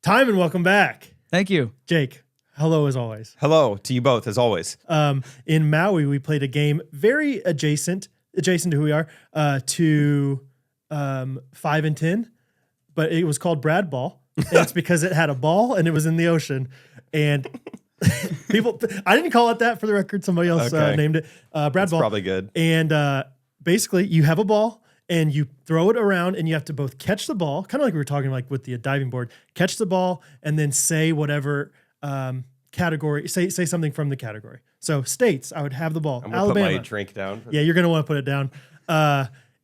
Timon, welcome back. Thank you. Jake, hello as always. Hello to you both, as always. In Maui, we played a game very adjacent to who we are, to 5 and 10, but it was called Brad Ball. And it's because it had a ball and it was in the ocean. And people, I didn't call it that for the record. Somebody else named it Brad That's Ball. Probably good. And basically, you have a ball and you throw it around, and you have to both catch the ball, kind of like we were talking like with the diving board, catch the ball, and then say whatever category, say something from the category. So states, I would have the ball. I'm gonna Alabama. put my drink down. Yeah, you're gonna want to put it down.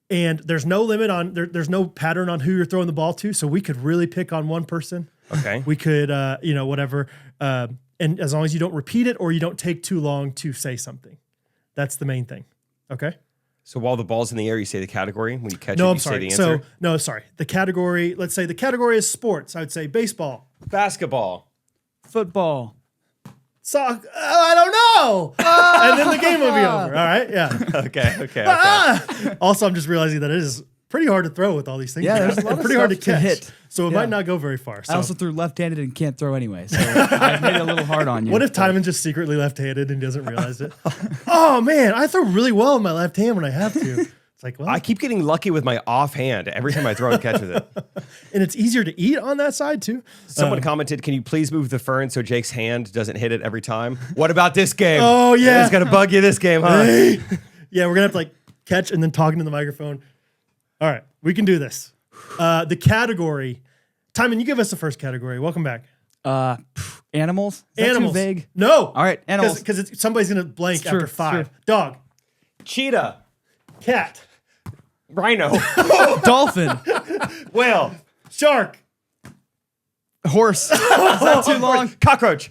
And there's no limit on there's no pattern on who you're throwing the ball to. So we could really pick on one person. Okay. We could, whatever. And as long as you don't repeat it or you don't take too long to say something, that's the main thing. Okay. So while the ball's in the air, you say the category. When you catch No, it, I'm you say sorry. the answer. Sorry. The category, let's say the category is sports. I would say baseball. Basketball. Football. Soccer. I don't know. And then the game will be over. All right. Yeah. Okay. Also, I'm just realizing that it is pretty hard to throw with all these things. Yeah, there's a lot of pretty hard to stuff to catch. hit. So it Yeah. might not go very far. So. I also threw left-handed and can't throw anyway, so I made it a little hard on you. What if Timon just secretly left-handed and doesn't realize it? Oh man, I throw really well in my left hand when I have to. It's like, well, I keep getting lucky with my offhand. Every time I throw it, catches it. and it's easier to eat on that side too. Someone commented, "Can you please move the fern so Jake's hand doesn't hit it every time?" What about this game? Oh yeah, It's gonna bug you this game, huh? Yeah, we're gonna have to like catch and then talk into the microphone. All right, we can do this. The category. Timon, you give us the first category. Welcome back. Animals? Is that Animals. too vague? No. All right, animals. Because somebody's gonna blank It's true, after it's 5. true. Dog. Cheetah. Cat. Rhino. Dolphin. Whale. Shark. Horse. Is that too long? Cockroach.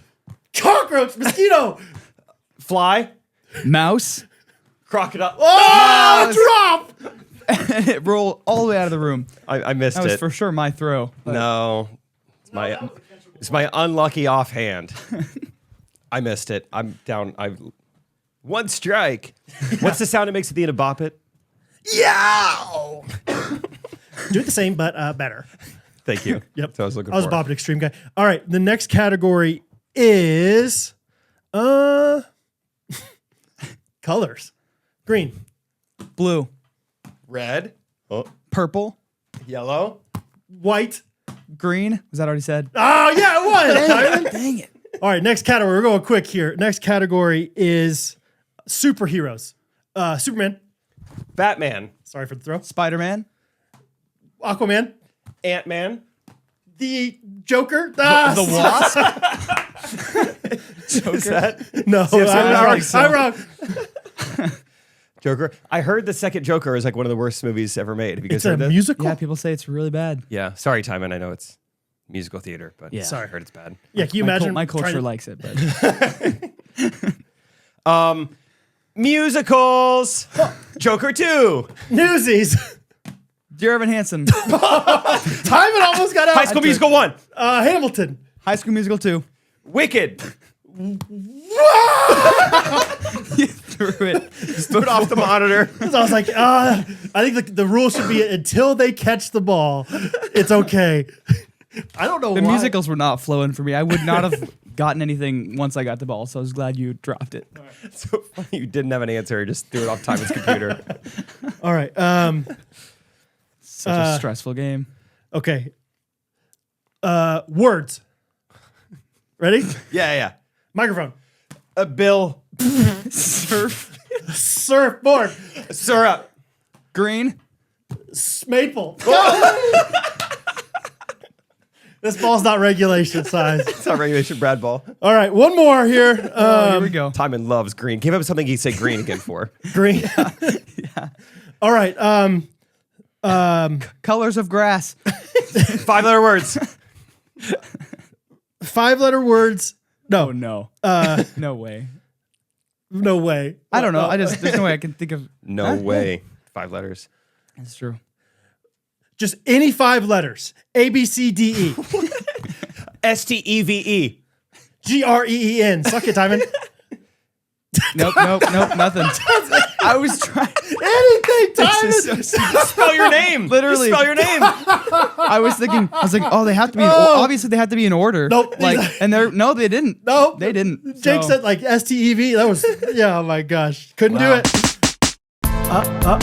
Cockroach. Mosquito. Fly. Mouse. Crocodile. Oh, drop. And it rolled all the way out of the room. I missed That was it. for sure my throw. No. It's my unlucky offhand. I missed it. I'm down. One strike. What's the sound it makes at the end of Bop It? Yeah. Do it the same, but better. Thank you. Yep. So I was looking I was for. Bob an Extreme guy. All right. The next category is colors. Green. Blue. Red. Oh. Purple. Yellow. White. Green. Was that already said? Oh, yeah, it was. Simon. Dang it. All right. Next category. We're going quick here. Next category is superheroes. Superman. Batman. Sorry for the throw. Spider-Man. Aquaman. Ant-Man. The Joker. The Wasp. Is that? No, I'm wrong. Joker. I heard the second Joker is like one of the worst movies ever made. Have you guys It's a heard that? musical. Yeah, people say it's really bad. Yeah. Sorry, Timon. I know it's musical theater, but Yeah. Sorry. I heard it's bad. Yeah, can you imagine? My trying culture to- likes it, but Musicals. Joker 2. Newsies. Dear Evan Hansen. Timon almost got out. High School Musical 1. Hamilton. High School Musical 2. Wicked. You threw it. Just threw it off the monitor. So I was like, I think the rule should be until they catch the ball, it's okay. I don't know The why. musicals were not flowing for me. I would not have gotten anything once I got the ball, so I was glad you dropped it. It's so funny. You didn't have an answer. Just threw it off Timon's computer. All right. Such a stressful game. Okay. Words. Ready? Yeah. Microphone. A bill. Surf. Surfboard. Syrup. Green. Maple. This ball's not regulation size. It's not regulation Brad ball. All right, one more here. Here we go. Timon loves green. Give him something he'd say green again for. Green. Yeah. All right. Colors of grass. 5-letter words. 5-letter words. No. Oh no. No way. No way. I don't know. There's no way I can think of. No way. 5 letters. That's true. Just any 5 letters. A, B, C, D, E. STEVE. GREEN. Suck it, Timon. Nope, nothing. I was trying. Anything, Timon. Spell your name. Literally. Just spell your name. I was like, oh, they have to be. Obviously, they have to be in order. Nope. And they didn't. Nope. They didn't. Jake So- said like STEV. That was oh my gosh, couldn't do it.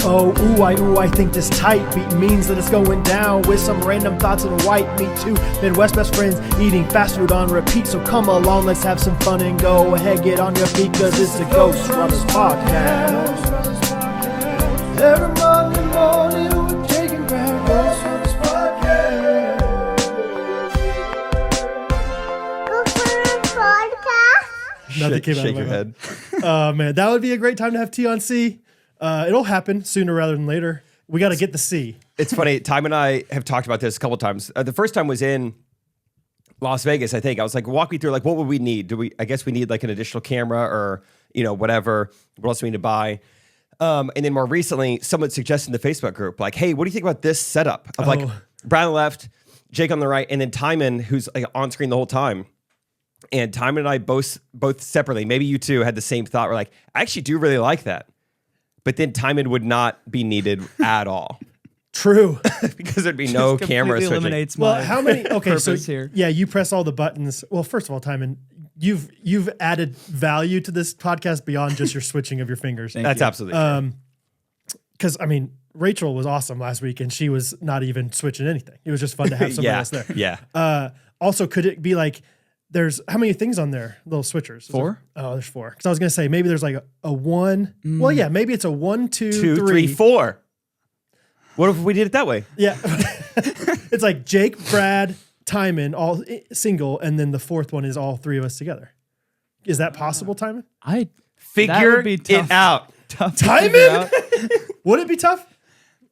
Ooh, I think this tight beat means that it's going down with some random thoughts and white meat too. Midwest best friends eating fast food on repeat. So come along, let's have some fun and go ahead, get on your feet, cause it's the Ghostrunners podcast. Every Monday morning with Jake and Brad, Ghostrunners podcast. Nothing came out Shake of my your head. Oh man, that would be a great time to have tea on C. It'll happen sooner rather than later. We got to get the C. It's funny. Time and I have talked about this a couple times. The first time was in Las Vegas, I think. I was like, walk me through, like, what would we need? I guess we need like an additional camera or, whatever. What else do we need to buy? And then more recently, someone suggested in the Facebook group, like, hey, what do you think about this setup? Of like Brian on the left, Jake on the right, and then Timon, who's like on screen the whole time. And Timon and I both separately, maybe you two had the same thought. We're like, I actually do really like that. But then Timon would not be needed at all. True. Because there'd be no Just camera completely switching. eliminates Well, my how many? Okay, so purpose here. yeah, you press all the buttons. Well, first of all, Timon, you've added value to this podcast beyond just your switching of your fingers. That's absolutely true. Because I mean, Rachel was awesome last week, and she was not even switching anything. It was just fun to have someone else there. Yeah. Also, could it be like there's how many things on there? Little switchers. 4? There's 4. Because I was gonna say maybe there's like a 1. Well, yeah, maybe it's a 1, 2, 2, 3, 3, 4. What if we did it that way? Yeah. It's like Jake, Brad, Timon, all single, and then the 4th one is all 3 of us together. Is that possible, Timon? That Figure would be tough. it out. Tough to figure out. Would it be tough?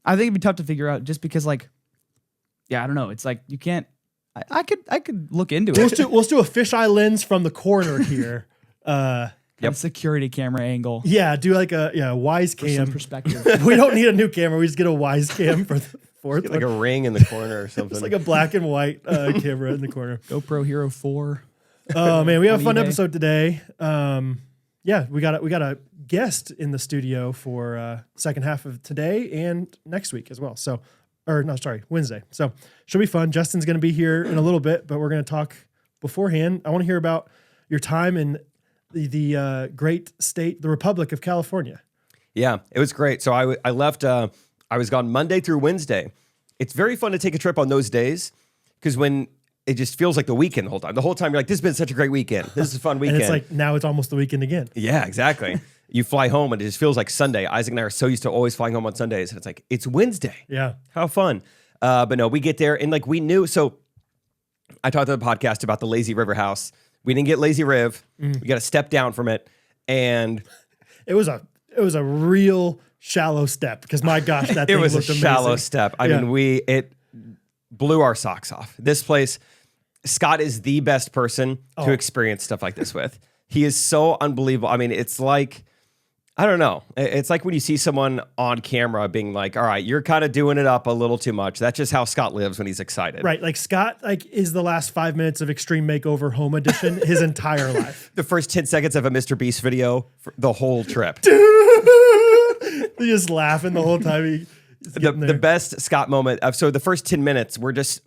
I think it'd be tough to figure out just because, like, yeah, I don't know. It's like you can't. I could look into it. Let's do a fisheye lens from the corner here. Yep. Security camera angle. Yeah, do like a wise For some cam. perspective. We don't need a new camera. We just get a wise cam for the 4th Get like one. a ring in the corner or something. It's like a black and white camera in the corner. GoPro Hero 4. Oh man, we have a On fun eBay. episode today. Yeah, we got a guest in the studio for second half of today and next week as well. So, Wednesday. So should be fun. Justin's going to be here in a little bit, but we're going to talk beforehand. I want to hear about your time in the great state, the Republic of California. Yeah, it was great. So I left, I was gone Monday through Wednesday. It's very fun to take a trip on those days because when it just feels like the weekend the whole time. The whole time you're like, this has been such a great weekend. This is a fun weekend. And it's like now it's almost the weekend again. Yeah, exactly. You fly home and it just feels like Sunday. Isaac and I are so used to always flying home on Sundays. And it's like, it's Wednesday. Yeah. How fun. But no, we get there and like we knew. So I talked to the podcast about the Lazy River house. We didn't get Lazy Riv. We got to step down from it. And It was a real shallow step because my gosh, that thing it was a looked amazing. shallow step. I Yeah. mean, it blew our socks off. This place, Scott is the best person to experience stuff like this with. He is so unbelievable. I mean, it's like, I don't know. It's like when you see someone on camera being like, all right, you're kind of doing it up a little too much. That's just how Scott lives when he's excited. Right. Like Scott is the last 5 minutes of Extreme Makeover Home Edition his entire life. The first 10 seconds of a Mr. Beast video for the whole trip. He's just laughing the whole time. He's getting there. The best Scott moment so the first 10 minutes, we're just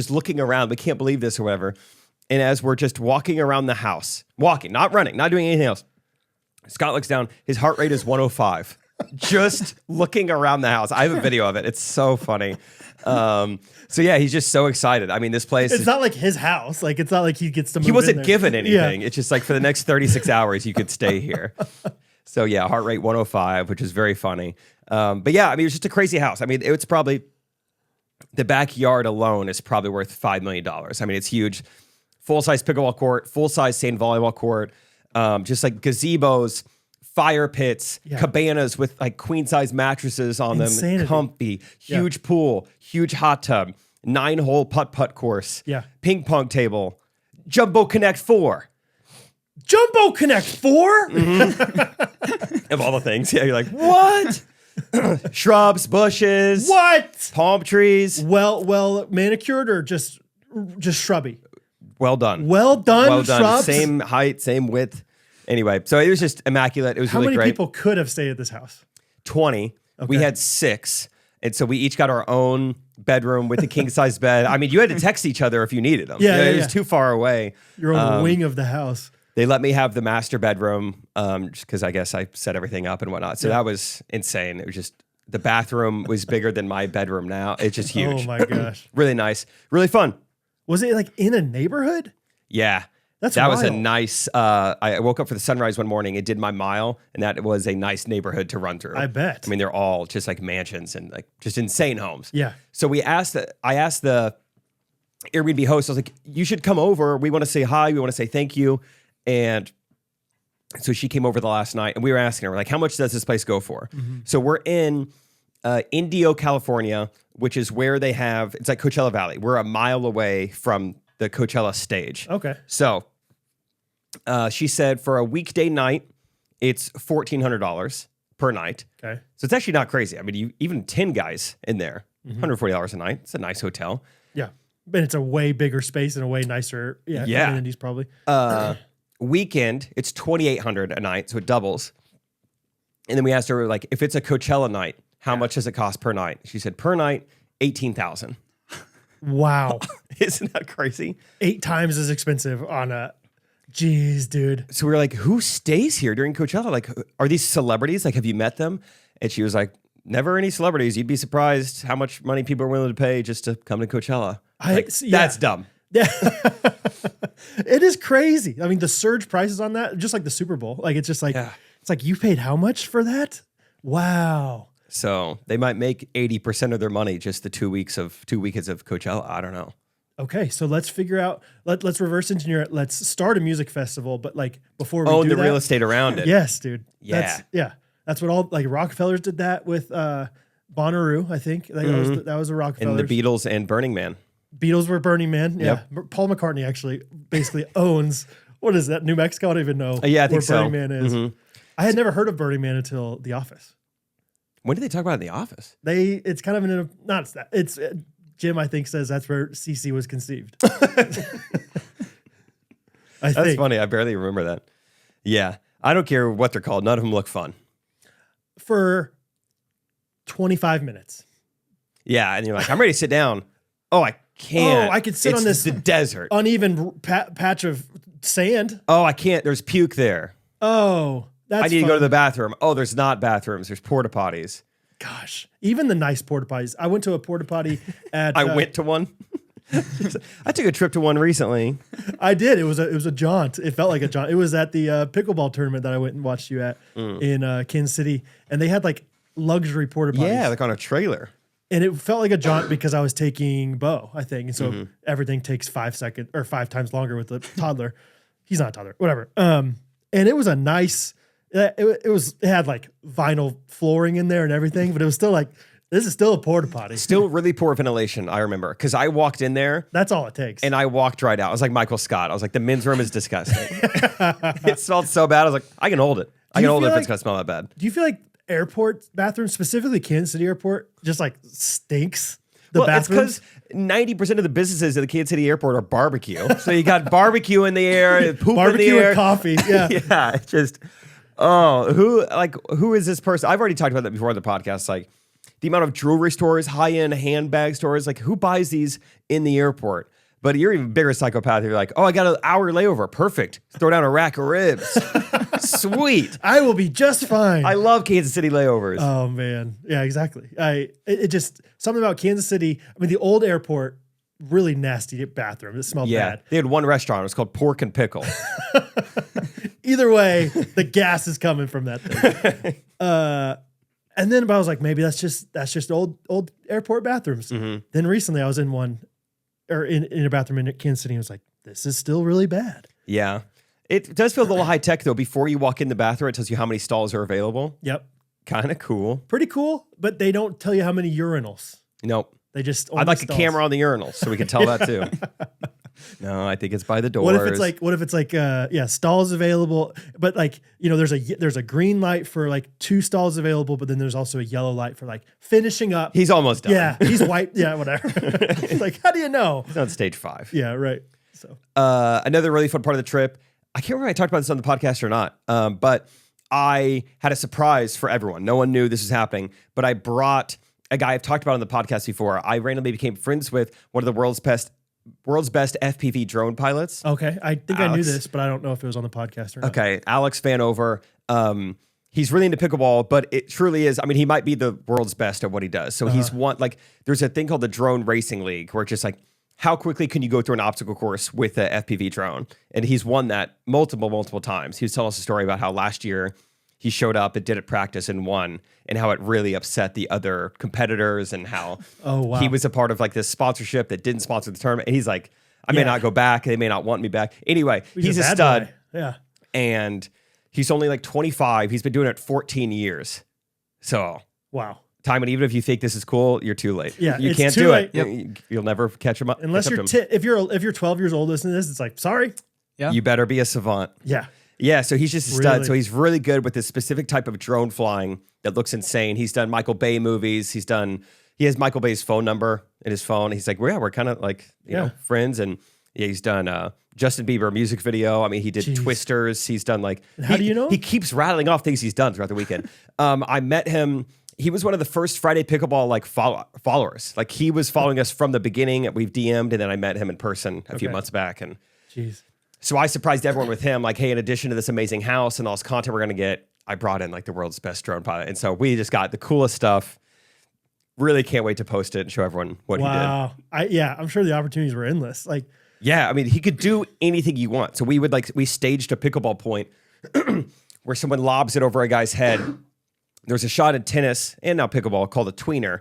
looking around. We can't believe this or whatever. And as we're just walking around the house, walking, not running, not doing anything else, Scott looks down. His heart rate is 105. Just looking around the house. I have a video of it. It's so funny. So yeah, he's just so excited. I mean, this place. It's not like his house. Like it's not like he gets to move He wasn't in there. given anything. Yeah. It's just like for the next 36 hours, you could stay here. So yeah, heart rate 105, which is very funny. But yeah, I mean, it was just a crazy house. I mean, it's probably the backyard alone is probably worth $5 million. I mean, it's huge. Full-size pickleball court, full-size sand volleyball court, just like gazebos, fire pits, cabanas with like queen-size mattresses on Insanity. them, comfy, huge pool, huge hot tub, 9-hole putt-putt course, ping pong table, Jumbo Connect 4. Jumbo Connect 4? Of all the things. Yeah, you're like, what? Shrubs, bushes. What? Palm trees. Well, manicured or just shrubby? Well done. Well done, Well done. shrubs? Same height, same width. Anyway, so it was just immaculate. It was How really many great. people could have stayed at this house? 20. We Okay. had 6. And so we each got our own bedroom with a king size bed. I mean, you had to text each other if you needed them. Yeah, It yeah. was too far away. Your own wing of the house. They let me have the master bedroom just because I guess I set everything up and whatnot. So that was insane. It was just, the bathroom was bigger than my bedroom now. It's just huge. Oh my gosh. Really nice. Really fun. Was it like in a neighborhood? Yeah. That's that was a wild. nice, I woke up for the sunrise one morning and did my mile, and that was a nice neighborhood to run through. I bet. I mean, they're all just like mansions and like just insane homes. Yeah. So I asked the Airbnb host, I was like, you should come over. We want to say hi. We want to say thank you. And so she came over the last night and we were asking her, like, how much does this place go for? So we're in Indio, California, which is where they have, it's like Coachella Valley. We're a mile away from the Coachella stage. Okay. So she said for a weekday night, it's $1,400 per night. Okay. So it's actually not crazy. I mean, even 10 guys in there, $140 a night. It's a nice hotel. Yeah. But it's a way bigger space and a way nicer amenities probably. Weekend, it's $2,800 a night, so it doubles. And then we asked her, like, if it's a Coachella night, how much does it cost per night? She said, per night, $18,000. Wow. Isn't that crazy? 8 times as expensive on a, geez, dude. So we were like, who stays here during Coachella? Like, are these celebrities? Like, have you met them? And she was like, never any celebrities. You'd be surprised how much money people are willing to pay just to come to Coachella. That's dumb. Yeah. It is crazy. I mean, the surge prices on that, just like the Super Bowl. Like, it's just like, it's like, you paid how much for that? Wow. So they might make 80% of their money just the 2 weekends of Coachella. I don't know. Okay, so let's figure out. Let's reverse engineer it. Let's start a music festival, but like before we Own do the that, real estate around it. Yes, dude. Yeah. That's what all like Rockefellers did that with Bonnaroo. I think that was a Rockefeller. And the Beatles and Burning Man. Beatles were Burning Man. Yeah, Yep. Paul McCartney actually basically owns what is that? New Mexico? I don't even know. Yeah, I think where so. Burning Man is. I had never heard of Burning Man until The Office. When did they talk about it in The Office? It's kind of it's Jim, I think, says that's where CC was conceived. That's funny. I barely remember that. Yeah. I don't care what they're called. None of them look fun. For 25 minutes. Yeah. And you're like, I'm ready to sit down. Oh, I can't. Oh, I could sit It's on this the desert. uneven patch of sand. Oh, I can't. There's puke there. Oh, that's I need to fun. go to the bathroom. Oh, there's not bathrooms. There's porta potties. Gosh, even the nice porta potties. I went to a porta potty at. I went to one. I took a trip to one recently. I did. It was a jaunt. It felt like a jaunt. It was at the pickleball tournament that I went and watched you at in Kansas City, and they had like luxury porta potties. Yeah, like on a trailer. And it felt like a jaunt because I was taking Bo, I think, and so everything takes 5 seconds or 5 times longer with the toddler. He's not a toddler, whatever. And it was a nice. It had like vinyl flooring in there and everything, but it was still like, this is still a porta potty. Still really poor ventilation, I remember. Because I walked in there. That's all it takes. And I walked right out. I was like Michael Scott. I was like, the men's room is disgusting. It smelled so bad. I was like, I can hold it. I can hold it if it's going to smell that bad. Do you feel like airport bathrooms, specifically Kansas City airport, just like stinks? The bathrooms? It's because 90% of the businesses at the Kansas City airport are barbecue. So you got barbecue in the air, poop Barbecue in the air. and coffee. Yeah. Yeah, it's just, who is this person? I've already talked about that before on the podcast. Like the amount of jewelry stores, high-end handbag stores, like who buys these in the airport? But you're even bigger psychopath. You're like, oh, I got an hour layover. Perfect. Throw down a rack of ribs. Sweet. I will be just fine. I love Kansas City layovers. Oh man. Yeah, exactly. It just something about Kansas City. I mean, the old airport, really nasty bathroom. It smelled bad. They had one restaurant. It was called Pork and Pickle. Either way, the gas is coming from that thing. And then I was like, maybe that's just old airport bathrooms. Then recently I was in one or in a bathroom in Kansas City and I was like, this is still really bad. Yeah. It does feel a little high tech though. Before you walk in the bathroom, it tells you how many stalls are available. Yep. Kind of cool. Pretty cool, but they don't tell you how many urinals. Nope. They just I'd like stalls. a camera on the urinals so we can tell that too. No, I think it's by the doors. What if it's like stalls available, but like, there's a green light for like 2 stalls available, but then there's also a yellow light for like finishing up. He's almost done. Yeah, he's white. Yeah, whatever. Like, how do you know? He's on stage 5. Yeah, right. So Another really fun part of the trip, I can't remember if I talked about this on the podcast or not, but I had a surprise for everyone. No one knew this was happening, but I brought a guy I've talked about on the podcast before. I randomly became friends with one of the world's best FPV drone pilots. Okay. I think I knew Alex. this, but I don't know if it was on the podcast or not. Okay, Alex Vanover. He's really into pickleball, but it truly is. I mean, he might be the world's best at what he does. So he's won, like, there's a thing called the Drone Racing League where it's just like, how quickly can you go through an obstacle course with a FPV drone? And he's won that multiple times. He was telling us a story about how last year he showed up and did it practice and won, and how it really upset the other competitors, and how he was a part of like this sponsorship that didn't sponsor the tournament. And he's like, I may not go back. They may not want me back. Anyway, he's a bad stud. boy. Yeah. And he's only like 25. He's been doing it 14 years. So, Wow. Timon, even if you think this is cool, you're too late. Yeah, you it's can't too do late. it. You'll never catch him up. Unless catch you're up to him. if you're 12 years old listening to this, it's like, sorry. Yeah. You better be a savant. Yeah. Yeah, so he's just a stud. Really? So he's really good with this specific type of drone flying that looks insane. He's done Michael Bay movies. He has Michael Bay's phone number in his phone. He's like, well, yeah, we're kind of like, you know, friends. And yeah, he's done Justin Bieber music video. I mean, he did Twisters. He's done like, how do you know? He keeps rattling off things he's done throughout the weekend. I met him. He was one of the first Friday Pickleball like followers. Like he was following us from the beginning. We've DM'd, and then I met him in person a few months back. And Jeez. so I surprised everyone with him, like, hey, in addition to this amazing house and all this content we're going to get, I brought in like the world's best drone pilot. And so we just got the coolest stuff. Really can't wait to post it and show everyone what he did. Wow. I'm sure the opportunities were endless. Like, Yeah, I mean, he could do anything you want. So we staged a pickleball point where someone lobs it over a guy's head. There's a shot in tennis and now pickleball called a tweener,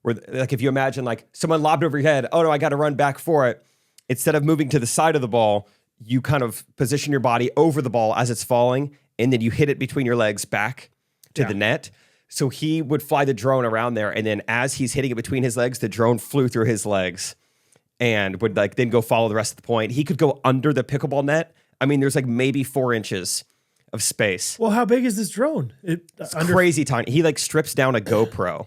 where like if you imagine like someone lobbed over your head, oh no, I got to run back for it. Instead of moving to the side of the ball, you kind of position your body over the ball as it's falling, and then you hit it between your legs back to the net. So he would fly the drone around there, and then as he's hitting it between his legs, the drone flew through his legs and would like then go follow the rest of the point. He could go under the pickleball net. I mean, there's like maybe 4 inches of space. well, how big is this drone? It's crazy tiny. He like strips down a GoPro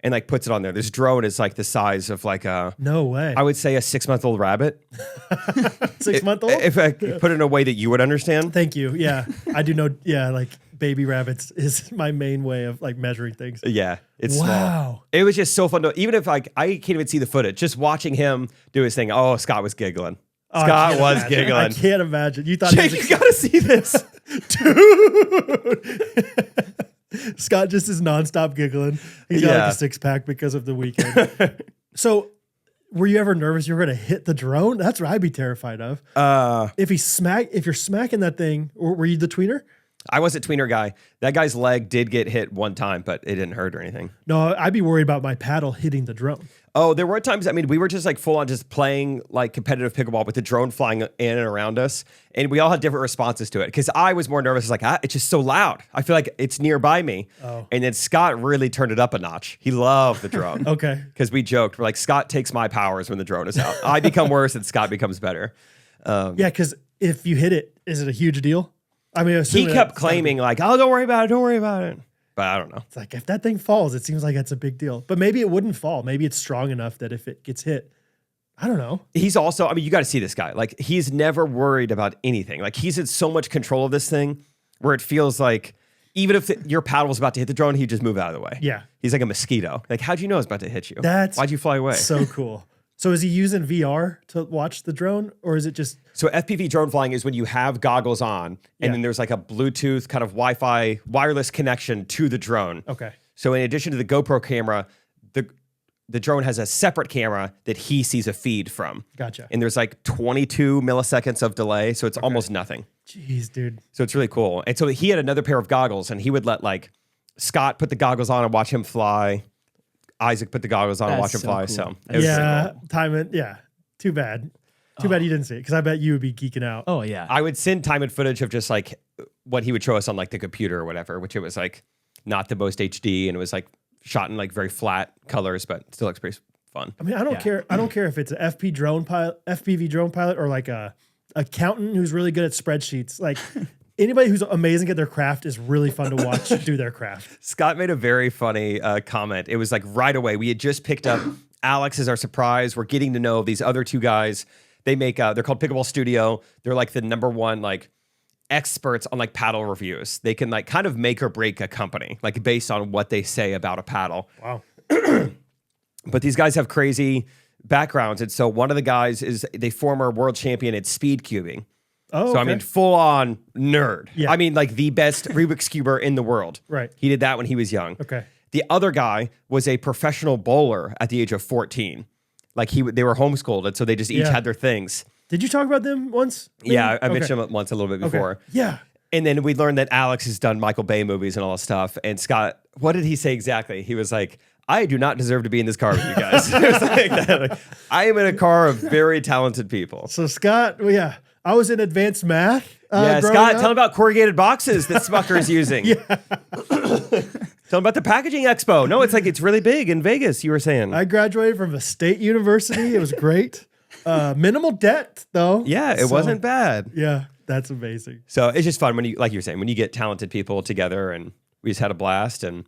and like puts it on there. This drone is like the size of like No way. I would say a 6-month-old rabbit. 6-month-old? If I could put it in a way that you would understand. Thank you. Yeah. I do know. Yeah. Like baby rabbits is my main way of like measuring things. Yeah, it's small. Wow. It was just so fun to, even if like I can't even see the footage, just watching him do his thing. Oh, Scott was giggling. Oh, I Scott can't was imagine. giggling. I can't imagine. You thought Jake, he you was gotta see this. Dude. Scott just is nonstop giggling. He's got like a 6-pack because of the weekend. So were you ever nervous you were going to hit the drone? That's what I'd be terrified of. If you're smacking that thing, or were you the tweener? I was a tweener guy. That guy's leg did get hit one time, but it didn't hurt or anything. No, I'd be worried about my paddle hitting the drone. Oh, there were times, I mean, we were just like full on just playing like competitive pickleball with the drone flying in and around us. And we all had different responses to it. Because I was more nervous, like, it's just so loud. I feel like it's nearby me. Oh. And then Scott really turned it up a notch. He loved the drone. Okay. Because we joked, we're like, Scott takes my powers when the drone is out. I become worse and Scott becomes better. Yeah, because if you hit it, is it a huge deal? I mean, He kept claiming like, oh, don't worry about it. But I don't know. It's like if that thing falls, it seems like that's a big deal. But maybe it wouldn't fall. Maybe it's strong enough that if it gets hit, I don't know. He's also, I mean, you got to see this guy. Like, he's never worried about anything. Like, he's in so much control of this thing where it feels like even if your paddle's about to hit the drone, he'd just move out of the way. Yeah. He's like a mosquito. Like, how'd you know it's about to hit you? Why'd you fly away? So cool. So is he using VR to watch the drone, or is it just? So FPV drone flying is when you have goggles on and then there's like a Bluetooth kind of Wi-Fi wireless connection to the drone. Okay. So in addition to the GoPro camera, the drone has a separate camera that he sees a feed from. Gotcha. And there's like 22 milliseconds of delay, so it's almost nothing. Jeez, dude. So it's really cool. And so he had another pair of goggles, and he would let like Scott put the goggles on and watch him fly. Isaac put the goggles on and watch him fly. Cool. So it was pretty cool. Timon. Yeah. Too bad. Too bad you didn't see it, because I bet you would be geeking out. Oh yeah. I would send Timon footage of just like what he would show us on like the computer or whatever, which it was like not the most HD, and it was like shot in like very flat colors, but still looks pretty fun. I mean, I don't care. I don't care if it's an FPV drone pilot, or like a accountant who's really good at spreadsheets. Like anybody who's amazing at their craft is really fun to watch do their craft. Scott made a very funny comment. It was like right away. We had just picked up Alex as our surprise. We're getting to know these other two guys. They make they're called Pickleball Studio. They're like the #1 like experts on like paddle reviews. They can like kind of make or break a company, like based on what they say about a paddle. Wow. But these guys have crazy backgrounds. And so one of the guys is the former world champion at speed cubing. Oh, so I mean, full on nerd. Yeah. I mean, like the best Rubik's cuber in the world. Right. He did that when he was young. Okay. The other guy was a professional bowler at the age of 14. Like they were homeschooled, and so they just each had their things. Did you talk about them once? Maybe? Yeah, I mentioned them once a little bit before. Okay. Yeah. And then we learned that Alex has done Michael Bay movies and all that stuff. And Scott, what did he say exactly? He was like, I do not deserve to be in this car with you guys. It was like that. Like, I am in a car of very talented people. So Scott, well, yeah, I was in advanced math. Yeah, growing Scott, up. tell him about corrugated boxes that Smucker is using. Yeah. Tell him about the packaging expo. No, it's really big in Vegas, you were saying. I graduated from a state university. It was great. Minimal debt, though. Yeah, it wasn't bad. Yeah, that's amazing. So it's just fun when you, like you're saying, when you get talented people together, and we just had a blast. And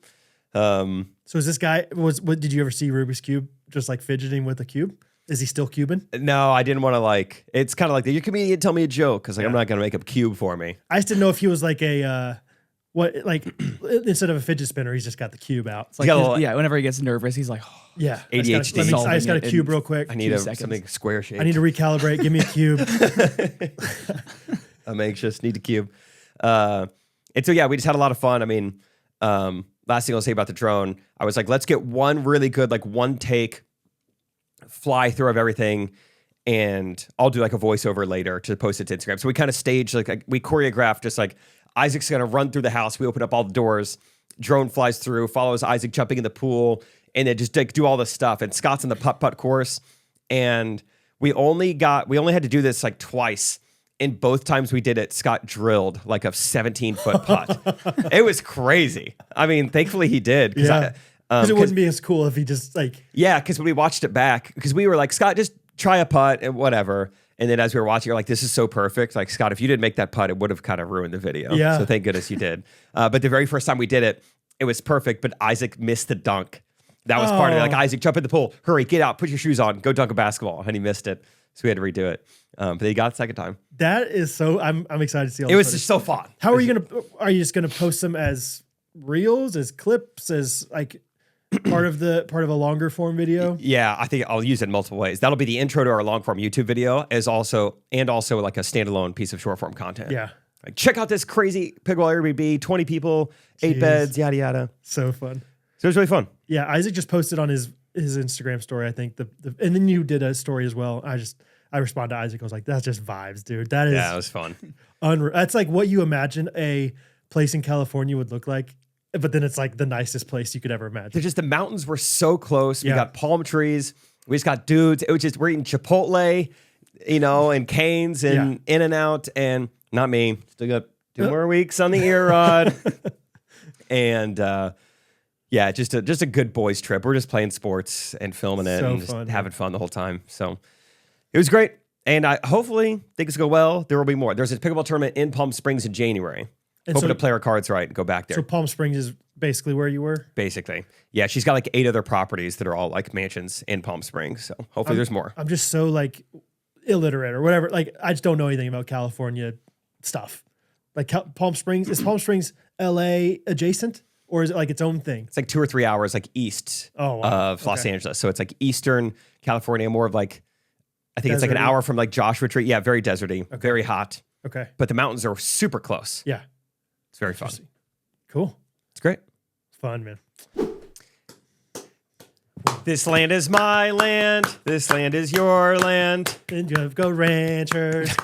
So is this guy, did you ever see Rubik's Cube just like fidgeting with a cube? Is he still cubing? no, I didn't want to like, it's kind of like, you're a comedian, tell me a joke, because like, I'm not going to make a cube for me. I just didn't know if he was like a, instead of a fidget spinner, he's just got the cube out. It's like got a little- yeah, whenever he gets nervous, he's like, oh, Yeah. ADHD. I just got a Solving it cube in real quick. I need 2 seconds. something square shaped. I need to recalibrate. Give me a cube. I'm anxious, need a cube. And so, yeah, we just had a lot of fun. I mean, last thing I'll say about the drone, I was like, let's get one really good, like one take fly through of everything. And I'll do like a voiceover later to post it to Instagram. So we kind of staged, like we choreographed just like Isaac's going to run through the house. We open up all the doors, drone flies through, follows Isaac jumping in the pool, and then just like do all this stuff. And Scott's in the putt-putt course. And we only had to do this like twice. And both times we did it, Scott drilled like a 17-foot putt. It was crazy. I mean, thankfully he did. Yeah. Because it wouldn't be as cool if he just like. Yeah, because when we watched it back, because we were like, Scott, just try a putt and whatever. And then as we were watching, you're like, this is so perfect. Like, Scott, if you didn't make that putt, it would have kind of ruined the video. Yeah. So thank goodness you did. But the very first time we did it, it was perfect, but Isaac missed the dunk. That was part of it. Like, Isaac, jump in the pool. Hurry, get out, put your shoes on, go dunk a basketball. And he missed it. So we had to redo it. But he got it the second time. That is so. I'm excited to see all It was footage. just so fun. How are you are you just gonna post them as reels, as clips, as like part of a longer form video? Yeah, I think I'll use it in multiple ways. That'll be the intro to our long form YouTube video, also like a standalone piece of short form content. Yeah. Like, check out this crazy pickleball Airbnb, 20 people, 8 Jeez. beds, yada yada. So fun. So it was really fun. Yeah, Isaac just posted on his Instagram story, I think, and then you did a story as well. I responded to Isaac. I was like, that's just vibes, dude. That is Yeah, it was fun. unreal. That's like what you imagine a place in California would look like, but then it's like the nicest place you could ever imagine. They're just, the mountains were so close. Yeah. We got palm trees. We just got dudes. It was just, we're eating Chipotle, and Cane's and In-N-Out, and not me. Still got 2 more weeks on the ear rod. And yeah, just a good boys trip. We're just playing sports and filming it So and just fun, having fun the whole time. So it was great. And I hopefully things go well. There will be more. There's a pickleball tournament in Palm Springs in January. And Hoping so- to play our cards right and go back there. So Palm Springs is basically where you were? Basically. Yeah, she's got like 8 other properties that are all like mansions in Palm Springs. So hopefully there's more. I'm just so like illiterate or whatever. Like I just don't know anything about California stuff. Like Palm Springs, is Palm Springs LA adjacent or is it like its own thing? It's like 2 or 3 hours like east of Los Angeles. So it's like Eastern California, more of like, I think it's like an Deserty? hour from like Joshua Tree. Yeah, very deserty, very hot. Okay. But the mountains are super close. Yeah. It's very fun. Cool. It's great. It's fun, man. This land is my land. This land is your land. And you go ranchers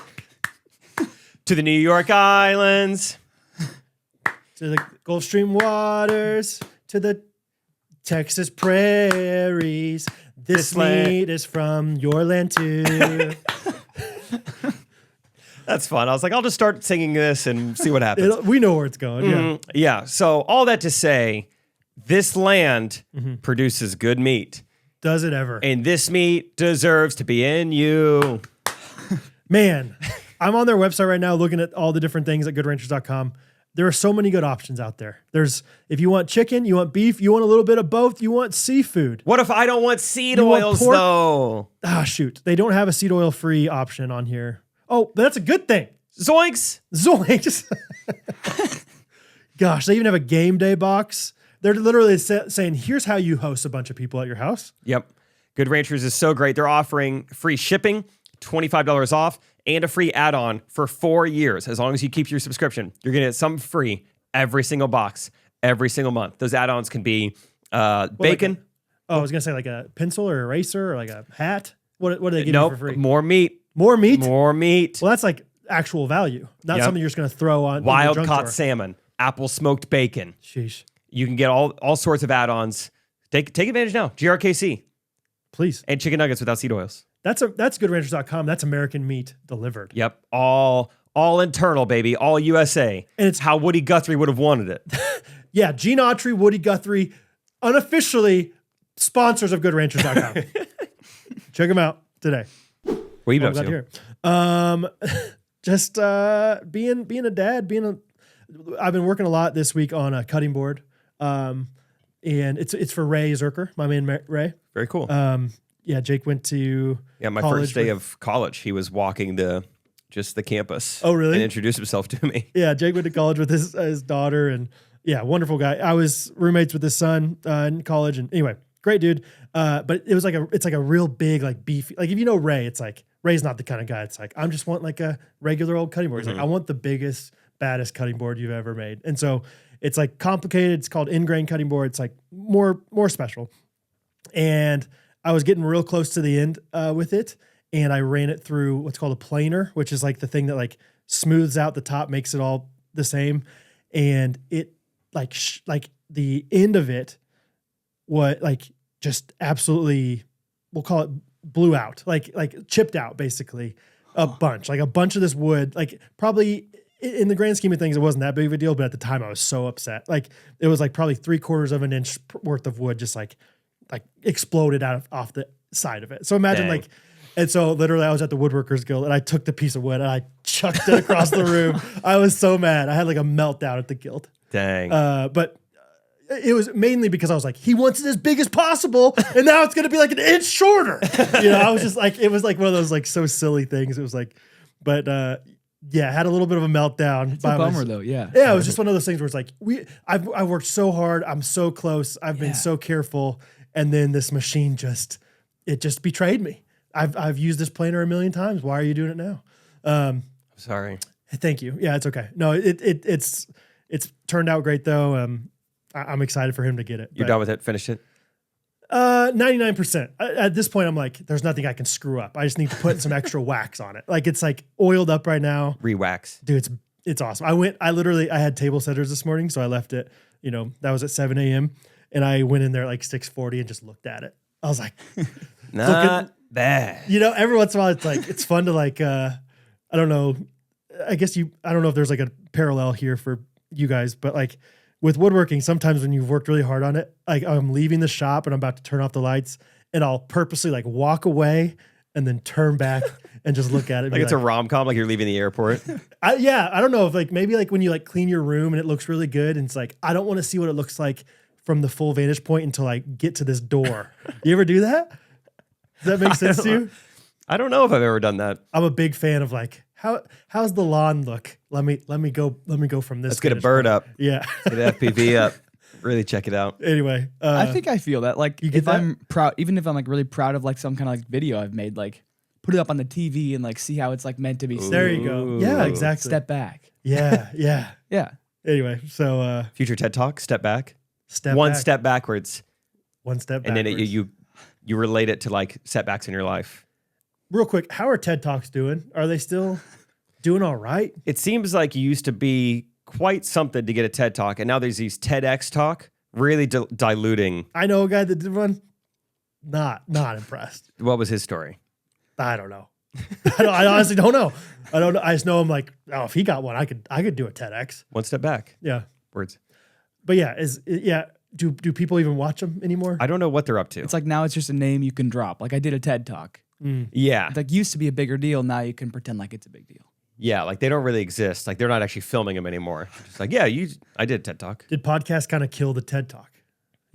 To the New York Islands. to the Gulf Stream waters, to the Texas prairies. This land- meat is from your land too. That's fun. I was like, I'll just start singing this and see what happens. We know where it's going. Yeah. Yeah. So all that to say, this land produces good meat. Does it ever? And this meat deserves to be in you. Man, I'm on their website right now looking at all the different things at goodranchers.com. There are so many good options out there. There's, if you want chicken, you want beef, you want a little bit of both, you want seafood. What if I don't want seed You want oils pork? though? Ah, shoot. They don't have a seed oil free option on here. Oh, that's a good thing. Zoinks! Zoinks. Gosh, they even have a game day box. They're literally saying, here's how you host a bunch of people at your house. Yep. Good Ranchers is so great. They're offering free shipping, $25 off, and a free add-on for 4 years. As long as you keep your subscription, you're going to get something free every single box, every single month. Those add-ons can be bacon. I was going to say like a pencil or eraser or like a hat. What do they give you for free? More meat. More meat? More meat. Well, that's like actual value, not something you're just going to throw on. Wild caught salmon, apple smoked bacon. Sheesh. You can get all sorts of add-ons. Take advantage now. GRKC. Please. And chicken nuggets without seed oils. That's goodranchers.com. That's American meat delivered. Yep. All internal, baby. All USA. And it's how Woody Guthrie would have wanted it. Yeah. Gene Autry, Woody Guthrie, unofficially sponsors of goodranchers.com. Check them out today. What you been up to? Just being a dad, I've been working a lot this week on a cutting board. And it's for Ray Zerker, my man Ray. Very cool. Yeah, Jake went to my first day of college. He was walking the campus. Oh, really? And introduced himself to me. Yeah, Jake went to college with his daughter, and yeah, wonderful guy. I was roommates with his son in college, and anyway, great dude. But it's like a real big, like beefy, like if you know Ray, it's like Ray's not the kind of guy. It's like I'm just want like a regular old cutting board. He's like, I want the biggest, baddest cutting board you've ever made, and so it's like complicated. It's called in-grain cutting board. It's like more special, and I was getting real close to the end with it, and I ran it through what's called a planer, which is like the thing that like smooths out the top, makes it all the same, and it like the end of it, what like just absolutely, we'll call it blew out, like chipped out basically a bunch of this wood, like probably in the grand scheme of things, it wasn't that big of a deal, but at the time I was so upset. Like it was like probably 3/4 of an inch worth of wood just like exploded off the side of it. So imagine Dang. and so literally I was at the Woodworkers Guild and I took the piece of wood and I chucked it across the room. I was so mad. I had like a meltdown at the guild. Dang. But it was mainly because I was like, he wants it as big as possible, and now it's going to be like an inch shorter. I was just like, it was like one of those like so silly things. It was like, but yeah, had a little bit of a meltdown. It's a bummer though. Yeah. Yeah, it was just one of those things where it's like I've worked so hard. I'm so close. I've been so careful, and then this machine just betrayed me. I've used this planer a million times. Why are you doing it now? Sorry. Thank you. Yeah, it's okay. No, it's turned out great though. I'm excited for him to get it. You're done with it? Finished it? 99%. At this point, I'm like, there's nothing I can screw up. I just need to put some extra wax on it. Like it's like oiled up right now. Re-wax. Dude, it's awesome. I had table setters this morning, so I left it, that was at 7 a.m. And I went in there at like 6:40 and just looked at it. I was like, not bad. Every once in a while, it's like, it's fun to like, I don't know. I don't know if there's like a parallel here for you guys, but like with woodworking, sometimes when you've worked really hard on it, like I'm leaving the shop and I'm about to turn off the lights and I'll purposely like walk away and then turn back and just look at it. Like it's a rom-com, like you're leaving the airport. I don't know if like, maybe like when you like clean your room and it looks really good and it's like, I don't want to see what it looks like from the full vantage point until I get to this door. You ever do that? Does that make sense to you? I don't know if I've ever done that. I'm a big fan of like, how's the lawn look? Let me go from this. Let's get a bird point. up. Yeah. Get FPV up. Really check it out. Anyway, I think I feel that like get that? I'm proud, even if I'm like really proud of like some kind of like video I've made, like put it up on the TV and like see how it's like meant to be. There you go. Yeah, exactly. Step back. Yeah. Yeah. Anyway, so Future TED Talk, step back. one Step backwards. One step And backwards. then you relate it to like setbacks in your life. Real quick, how are TED Talks doing? Are they still doing all right? It seems like you used to be quite something to get a TED Talk, and now there's these TEDx Talk, really diluting. I know a guy that did one. Not impressed. What was his story? I don't know. I honestly don't know. I don't know. I just know I'm like, oh, if he got one, I could do a TEDx. One step back. Yeah. Words. But yeah, do people even watch them anymore? I don't know what they're up to. It's like now it's just a name you can drop. Like I did a TED Talk. Yeah. It like used to be a bigger deal. Now you can pretend like it's a big deal. Yeah, like they don't really exist. Like they're not actually filming them anymore. It's like, I did TED Talk. Did podcasts kind of kill the TED Talk?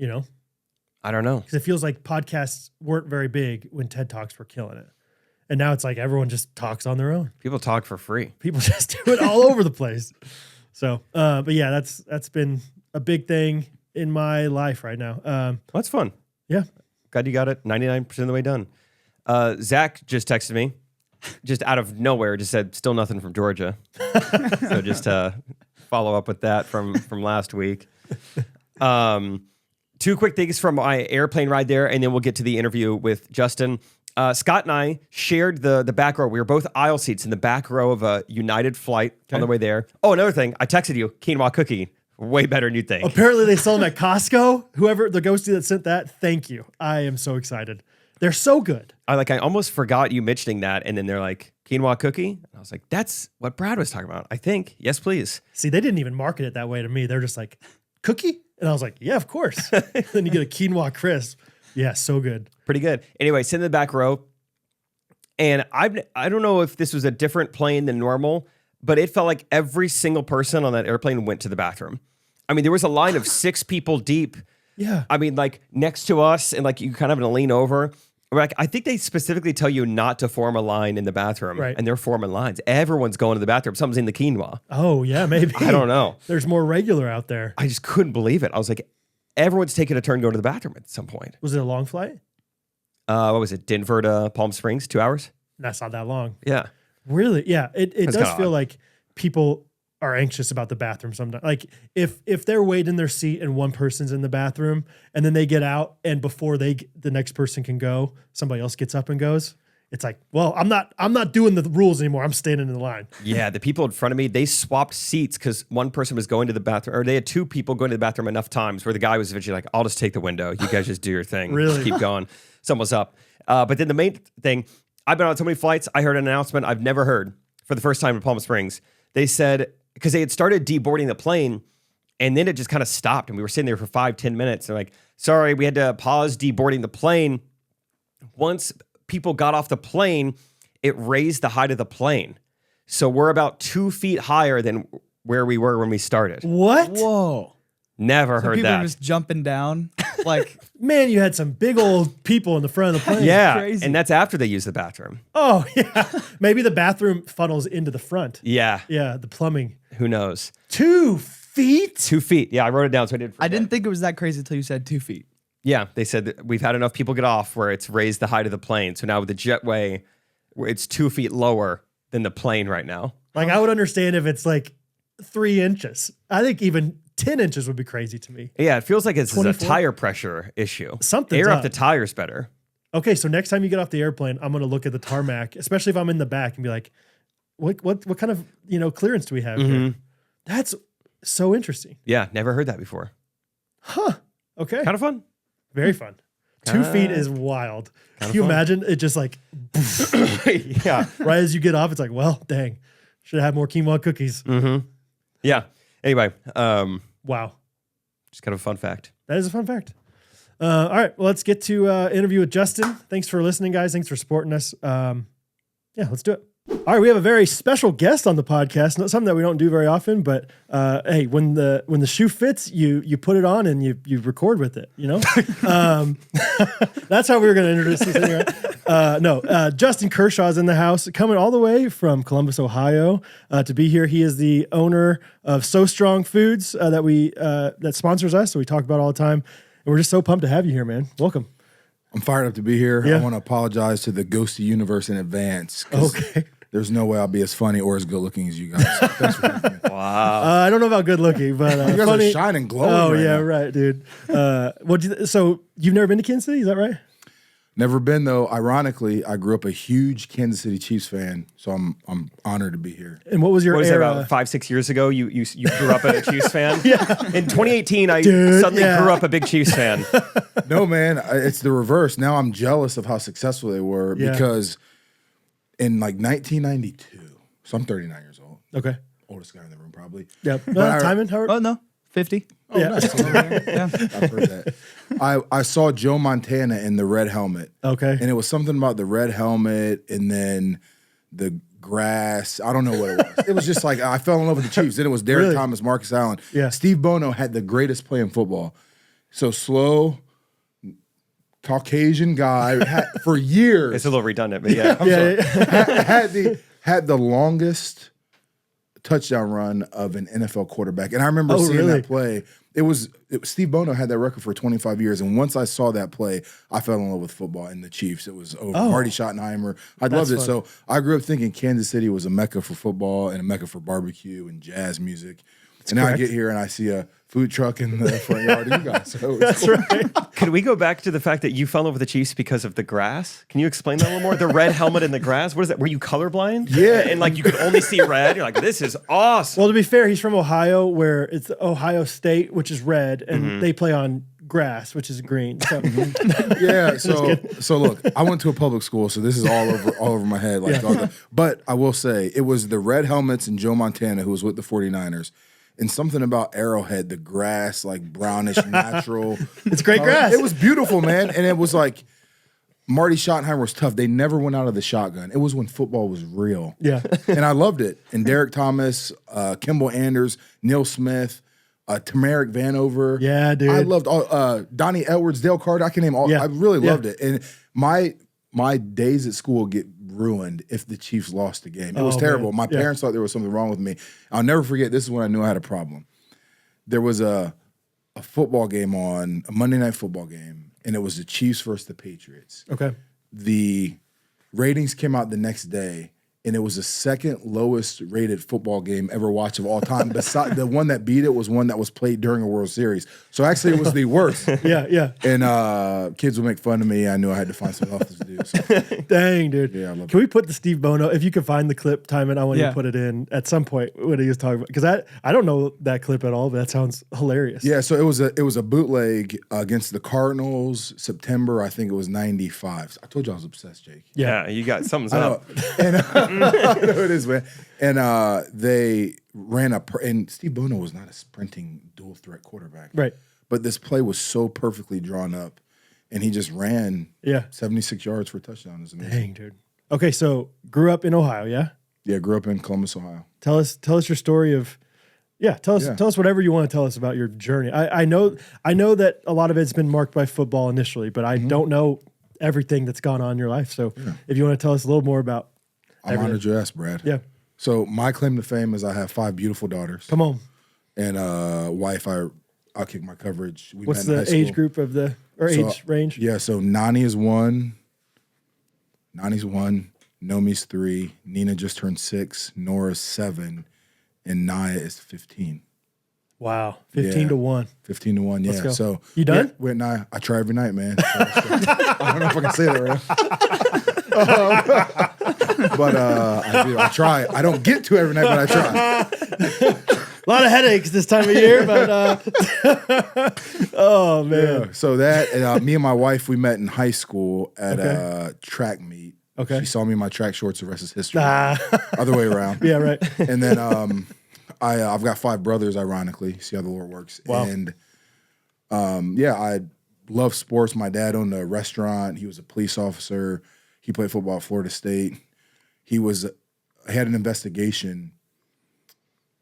I don't know. Because it feels like podcasts weren't very big when TED Talks were killing it. And now it's like everyone just talks on their own. People talk for free. People just do it all over the place. So, but yeah, that's been a big thing in my life right now. Well, that's fun. Yeah. Glad you got it 99% of the way done. Zach just texted me, just out of nowhere, just said, still nothing from Georgia. So just follow up with that from last week. Two quick things from my airplane ride there, and then we'll get to the interview with Justin. Scott and I shared the back row. We were both aisle seats in the back row of a United flight on the way there. Oh, another thing. I texted you, quinoa cookie. Way better than you'd think. Apparently they sell them at Costco. Whoever, the ghostie that sent that, thank you. I am so excited. They're so good. I almost forgot you mentioning that, and then they're like, quinoa cookie? And I was like, that's what Brad was talking about, I think. Yes, please. See, they didn't even market it that way to me. They're just like, cookie? And I was like, yeah, of course. Then you get a quinoa crisp. Yeah, so good. Pretty good. Anyway, sit in the back row. And I don't know if this was a different plane than normal, but it felt like every single person on that airplane went to the bathroom. I mean, there was a line of 6 people deep. Yeah. I mean, like next to us, and like you kind of have to lean over. Like, I think they specifically tell you not to form a line in the bathroom, right. And they're forming lines. Everyone's going to the bathroom. Someone's in the quinoa. Oh, yeah, maybe. I don't know. There's more regular out there. I just couldn't believe it. I was like, everyone's taking a turn going to the bathroom at some point. Was it a long flight? What was it? Denver to Palm Springs, 2 hours? That's not that long. Yeah. Really? Yeah. It That's does kinda feel odd. like people are anxious about the bathroom sometimes. Like if they're waiting in their seat and one person's in the bathroom and then they get out and before the next person can go, somebody else gets up and goes. It's like, well, I'm not doing the rules anymore. I'm standing in the line. Yeah, the people in front of me, they swapped seats because one person was going to the bathroom, or they had 2 people going to the bathroom enough times where the guy was eventually like, I'll just take the window. You guys just do your thing. Really? Just keep going. Someone's up. But then the main thing, I've been on so many flights, I heard an announcement I've never heard for the first time in Palm Springs. They said, because they had started deboarding the plane, and then it just kind of stopped, and we were sitting there for 5-10 minutes. They're like, sorry, we had to pause deboarding the plane. Once people got off the plane, it raised the height of the plane. So we're about 2 feet higher than where we were when we started. What? Whoa. Never So heard people that. are just jumping down. Like, Man, you had some big old people in the front of the plane. Yeah, crazy. and that's after they use the bathroom. Oh, yeah. Maybe the bathroom funnels into the front. Yeah, Yeah, the plumbing. who knows? 2 feet? 2 feet. Yeah, I wrote it down so I didn't forget. I didn't think it was that crazy until you said 2 feet. Yeah, they said that we've had enough people get off where it's raised the height of the plane. So now with the jetway, where it's 2 feet lower than the plane right now. Like, I would understand if it's like 3 inches. I think even 10 inches would be crazy to me. Yeah, it feels like it's a 24? tire pressure issue. Something's Air up. up the tires better. Okay, so next time you get off the airplane, I'm going to look at the tarmac, especially if I'm in the back, and be like, what kind of clearance do we have here? That's so interesting. Yeah, never heard that before. Huh. Okay. Kind of fun. Very fun. 2 feet is wild. Can you fun. imagine it just like Yeah. right as you get off? It's like, well, dang, should have had more quinoa cookies. Yeah. Anyway, Wow, just kind of a fun fact. that is a fun fact. All right, well, let's get to interview with Justin. Thanks for listening, guys. Thanks for supporting us. Yeah, let's do it. All right, we have a very special guest on the podcast. Not something that we don't do very often, but hey, when the shoe fits, you put it on and you record with it. That's how we were going to introduce this anyway. Justin Kershaw is in the house, coming all the way from Columbus, Ohio, to be here. He is the owner of Sow Strong Foods that sponsors us, so we talk about all the time. And we're just so pumped to have you here, man. Welcome. I'm fired up to be here. Yeah. I want to apologize to the Ghosty universe in advance. 'Cause Okay. There's no way I'll be as funny or as good looking as you guys. So thanks for having me. Wow. I don't know about good looking, but You guys funny. are shining, glowing. Oh right yeah, now. right, dude. So you've never been to Kansas City? Is that right? Never been though. Ironically, I grew up a huge Kansas City Chiefs fan, so I'm honored to be here. And what was your What was it, era? about 5-6 years ago? You grew up a Chiefs fan? Yeah. In 2018, I Dude, suddenly yeah. grew up a big Chiefs fan. No, man, it's the reverse. Now I'm jealous of how successful they were Yeah. because in like 1992, so I'm 39 years old, Okay. oldest guy in the room probably. Yep. But Timon, Howard? Oh, no. 50. Oh, Yeah. nice. Yeah. I've heard that. I saw Joe Montana in the red helmet. Okay. And it was something about the red helmet and then the grass. I don't know what it was. It was just like I fell in love with the Chiefs. Then it was Derek Really? Thomas, Marcus Allen. Yeah. Steve Bono had the greatest play in football. So slow, Caucasian guy for years. It's a little redundant, but yeah. Had the longest touchdown run of an NFL quarterback. And I remember seeing that play. Steve Bono had that record for 25 years. And once I saw that play, I fell in love with football and the Chiefs. It was over. Marty Schottenheimer. I loved it. Fun. So I grew up thinking Kansas City was a mecca for football and a mecca for barbecue and jazz music. And now I get here and I see a food truck in the front yard of you guys. So That's right. Could we go back to the fact that you fell in love with the Chiefs because of the grass? Can you explain that a little more? The red helmet and the grass? What is that? Were you colorblind? Yeah. And like you could only see red? You're like, this is awesome. Well, to be fair, he's from Ohio, where it's Ohio State, which is red, and they play on grass, which is green. So. yeah. So look, I went to a public school, so this is all over my head. But I will say it was the red helmets and Joe Montana who was with the 49ers. And something about Arrowhead, the grass, like brownish, natural. It's great grass. It was beautiful, man. And it was like Marty Schottenheimer was tough. They never went out of the shotgun. It was when football was real. Yeah. And I loved it. And Derek Thomas, Kimball Anders, Neil Smith, Tamarick Vanover. Yeah, dude. I loved all Donnie Edwards, Dale Carter. I can name all. Yeah. I really loved it. And my days at school get ruined if the Chiefs lost the game. It was terrible. Man. My parents thought there was something wrong with me. I'll never forget. This is when I knew I had a problem. There was a football game on, a Monday night football game, and it was the Chiefs versus the Patriots. Okay. The ratings came out the next day, and it was the second lowest rated football game ever watched of all time. Besides, the one that beat it was one that was played during a World Series. So actually, it was the worst. Yeah. And kids would make fun of me. I knew I had to find something else to do. So. Dang, dude. Yeah, I love Can we put the Steve Bono, if you can find the clip, Timon, I want you to put it in at some point when he was talking about, because I don't know that clip at all, but that sounds hilarious. Yeah, so it was a bootleg against the Cardinals, September, I think it was 95. I told you I was obsessed, Jake. Yeah, you got something's I know. up. And I know it is, man. And they ran and Steve Bono was not a sprinting dual threat quarterback. Right. But this play was so perfectly drawn up, and he just ran 76 yards for a touchdown. It was amazing. Dang, dude. Okay, so grew up in Ohio, yeah? Yeah, grew up in Columbus, Ohio. Tell us your story of tell us whatever you want to tell us about your journey. I know that a lot of it's been marked by football initially, but I don't know everything that's gone on in your life. So if you want to tell us a little more about I'm honored you asked, Brad. Yeah. So my claim to fame is I have 5 beautiful daughters. Come on. And wife, I'll kick my coverage. We What's met in high the age school. group of age range? Yeah, so Nani is 1. Nani's 1. Nomi's 3. Nina just turned 6. Nora's 7. And Naya is 15. Wow. 15 to 1. 15 to 1, yeah. Let's go. So You done? Yeah, wait, nah, I try every night, man. So I don't know if I can say that right. But I try. I don't get to every night, but I try. A lot of headaches this time of year, but oh man. Yeah. So that me and my wife, we met in high school at a track meet. Okay. She saw me in my track shorts. The rest is history. Other way around. Yeah, right. And then I've got 5 brothers. Ironically, see how the Lord works. Wow. And I love sports. My dad owned a restaurant. He was a police officer. He played football at Florida State. He had an investigation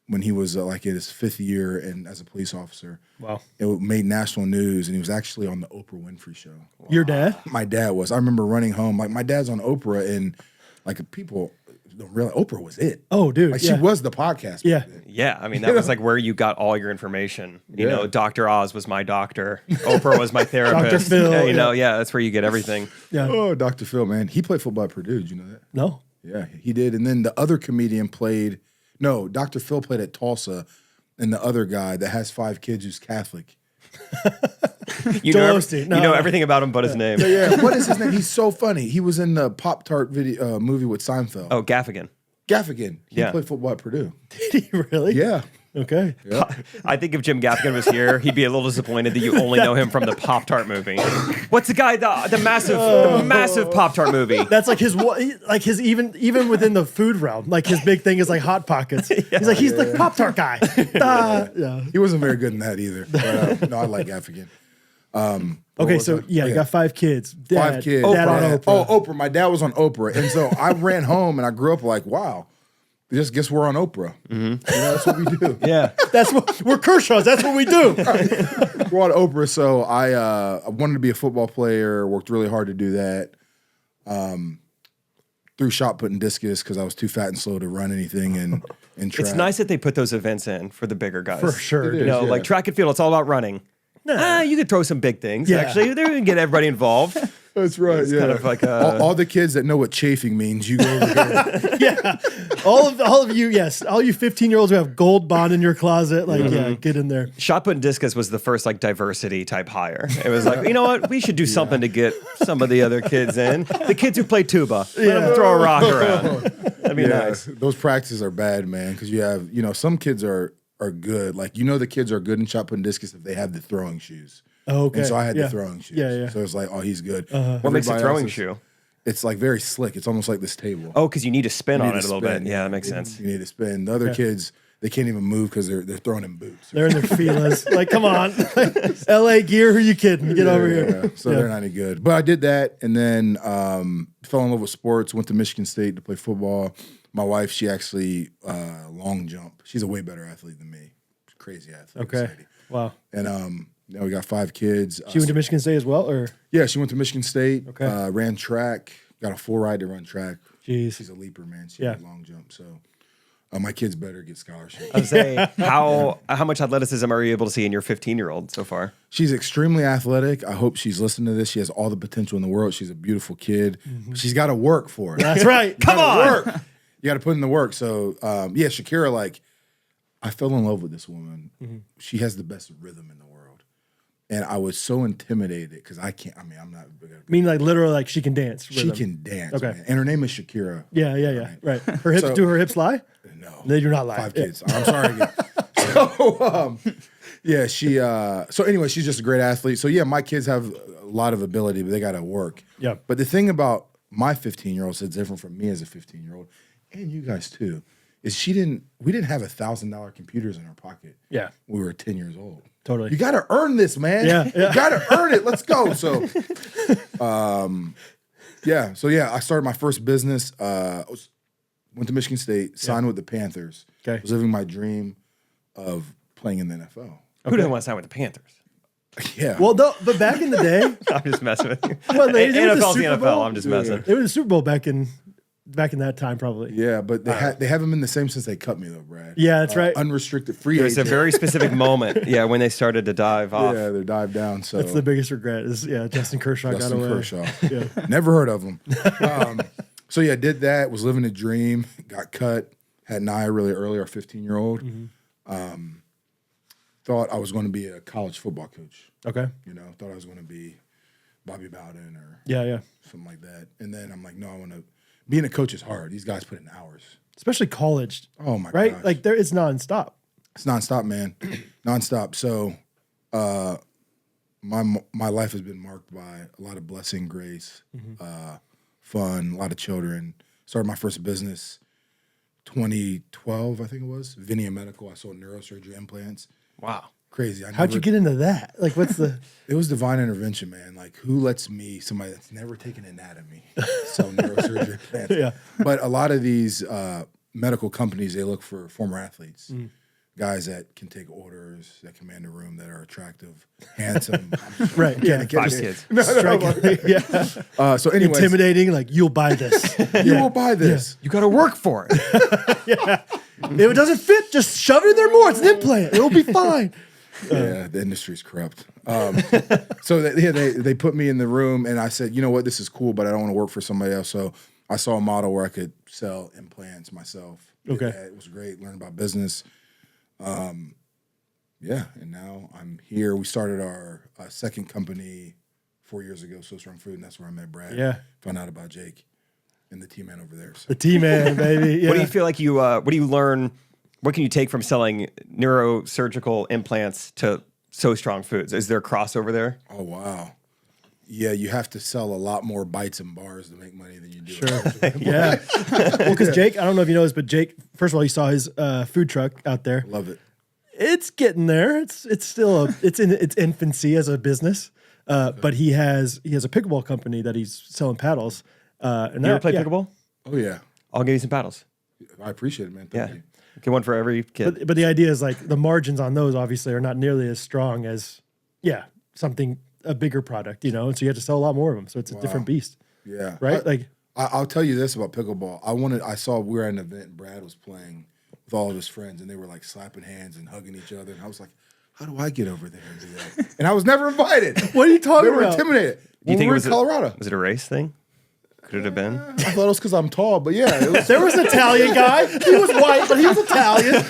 when he was like in his 5th year and as a police officer. Wow. It made national news, and he was actually on the Oprah Winfrey Show. Wow. Your dad? My dad was. I remember running home. Like, my dad's on Oprah, and like people don't realize Oprah was it. Oh, dude. Like, she was the podcast. Yeah. back then. Yeah, I mean, that was like where you got all your information. You know, Dr. Oz was my doctor. Oprah was my therapist. Dr. Phil, Yeah, you know, that's where you get everything. Yeah. Oh, Dr. Phil, man. He played football at Purdue. Did you know that? No. Yeah, he did. And then the other comedian Dr. Phil played at Tulsa, and the other guy that has 5 kids who's Catholic. You Joel know, Osteen. you No. know everything about him but his name. Yeah, what is his name? He's so funny. He was in the Pop-Tart video movie with Seinfeld. Oh, Gaffigan. Gaffigan. He Yeah. played football at Purdue. Did he really? Yeah. Okay. I think if Jim Gaffigan was here, he'd be a little disappointed that you only know him from the Pop-Tart movie. What's the guy, the massive Pop-Tart movie? That's like his even within the food realm. Like his big thing is like Hot Pockets. He's the Pop-Tart guy. Yeah. He wasn't very good in that either. But, no, I like Gaffigan. Okay, so you got 5 kids. Dad, 5 kids. Dad on Oprah. Oh, Oprah. My dad was on Oprah. And so I ran home and I grew up like, wow, Just guess we're on Oprah. That's what we do. Yeah. We're Kershaws. That's what we do. We're on Oprah. So I wanted to be a football player. Worked really hard to do that. Threw shot put and discus because I was too fat and slow to run anything in track. It's nice that they put those events in for the bigger guys. For sure. It dude. is. You know, like track and field, it's all about running. You could throw some big things. Yeah. Actually, they're gonna get everybody involved. That's right. It's kind of like all the kids that know what chafing means, you go over here. Yeah. All of you, yes. All you 15-year-olds who have gold bond in your closet, like, yeah, get in there. shot put and discus was the first like diversity type hire. It was like, you know what, we should do something to get some of the other kids in. The kids who play tuba, let them throw a rock around. That'd be nice. Those practices are bad, man, because you have, some kids are good. Like, the kids are good in shot put and discus if they have the throwing shoes. Oh, okay. And so I had yeah. the throwing shoes. Yeah, yeah. So it's like, oh, he's good. What makes a Everybody throwing else is- shoe? It's like very slick. It's almost like this table. Oh, because you need to spin You on need it a to little spin, bit. Yeah, that makes sense. You need to spin. The other kids, they can't even move because they're throwing in boots. They're in their feelers. Like, come on. LA gear, who you kidding? Get over here. Yeah. So they're not any good. But I did that and then fell in love with sports, went to Michigan State to play football. My wife, she actually long jump. She's a way better athlete than me. Crazy athlete. Okay. Sadie. Wow. And we got 5 kids. She went to Michigan State as well, or? Yeah, she went to Michigan State. Okay. Ran track. Got a full ride to run track. Jeez. She's a leaper, man. She Yeah. did long jump. So my kids better get scholarships. I was saying, how much athleticism are you able to see in your 15-year-old so far? She's extremely athletic. I hope she's listening to this. She has all the potential in the world. She's a beautiful kid. But she's got to work for it. That's right. Come on. Work. You got to put in the work. So, Shakira, like, I fell in love with this woman. She has the best rhythm in the world. And I was so intimidated because I'm not. I mean, like, literally, like, she can dance. She rhythm. can dance, Okay. man. And her name is Shakira. Yeah. Right. Her hips, So- do her hips lie? No. They do not lie. 5 Yeah. kids. I'm sorry again. So, she, so anyway, she's just a great athlete. So, yeah, my kids have a lot of ability, but they got to work. Yeah. But the thing about my 15-year-old that's different from me as a 15-year-old, and you guys too, is we didn't have $1,000 computers in our pocket. Yeah. We were 10 years old. Totally. You got to earn this, man. Yeah. You got to earn it. Let's go. So, I started my first business. Went to Michigan State, signed with the Panthers. Okay. Was living my dream of playing in the NFL. Who doesn't want to sign with the Panthers? Yeah. Well, but back in the day, I'm just messing with you. well, they were the NFL's the Super NFL. Bowl. I'm just messing. They were the Super Bowl back in that time, probably. yeah, but they haven't been the same since they cut me though, Brad. Yeah, that's right. Unrestricted free There's a agent. very specific moment, when they started to dive off. Yeah, they dive down. So That's the biggest regret is, Justin Kershaw got Justin away. Kershaw. Yeah. Never heard of him. Did that. Was living a dream. Got cut. Had Naya really early, our 15-year-old. Thought I was going to be a college football coach. Okay. Thought I was going to be Bobby Bowden or Yeah. something like that. And then I'm like, no, I want to. Being a coach is hard. These guys put in hours. Especially college. Oh my right? gosh. Like it's nonstop. It's nonstop, man. Nonstop. So my life has been marked by a lot of blessing, grace, fun, a lot of children. Started my first business 2012, I think it was. Vinia Medical. I sold neurosurgery implants. Wow. Crazy. How'd you get into that? Like, what's the? It was divine intervention, man. Like, who lets me, somebody that's never taken anatomy, sell neurosurgery implants? Yeah. But a lot of these medical companies, they look for former athletes, guys that can take orders, that command a room, that are attractive, handsome. Right. Yeah. 5 kids. Striking. Yeah. So anyway, Intimidating. Like you'll buy this. you will buy this. You got to work for it. If it doesn't fit, just shove it in there more. It's an implant. It'll be fine. Yeah, the industry's corrupt. So they put me in the room, and I said, you know what, this is cool, but I don't want to work for somebody else. So I saw a model where I could sell implants myself. Okay. It was great. Learn about business. And now I'm here. We started our second company 4 years ago, Sow Strong Food, and that's where I met Brad. Yeah. Found out about Jake and the T-Man over there. So. The T-Man, baby. Yeah. What do you feel like what do you learn? What can you take from selling neurosurgical implants to Sow Strong Foods? Is there a crossover there? Oh, wow. Yeah, you have to sell a lot more bites and bars to make money than you do. Sure. Yeah. Well, because Jake, I don't know if you know this, but Jake, first of all, you saw his food truck out there. Love it. It's getting there. It's still it's in its infancy as a business. But he has a pickleball company that he's selling paddles. And You ever play pickleball? Oh, yeah. I'll give you some paddles. I appreciate it, man. Thank you. Get one for every kid. But the idea is like the margins on those obviously are not nearly as strong as a bigger product, you know, and so you have to sell a lot more of them. So it's a different beast. Yeah. Right? I'll tell you this about pickleball. I saw we were at an event and Brad was playing with all of his friends and they were like slapping hands and hugging each other. And I was like, how do I get over there and do that? And I was never invited. What are you talking They were about? intimidated. Do you think we were it was in Colorado. Was it a race thing? Could it have been? I thought it was because I'm tall, but yeah, it was There was an Italian guy. He was white, but he was Italian.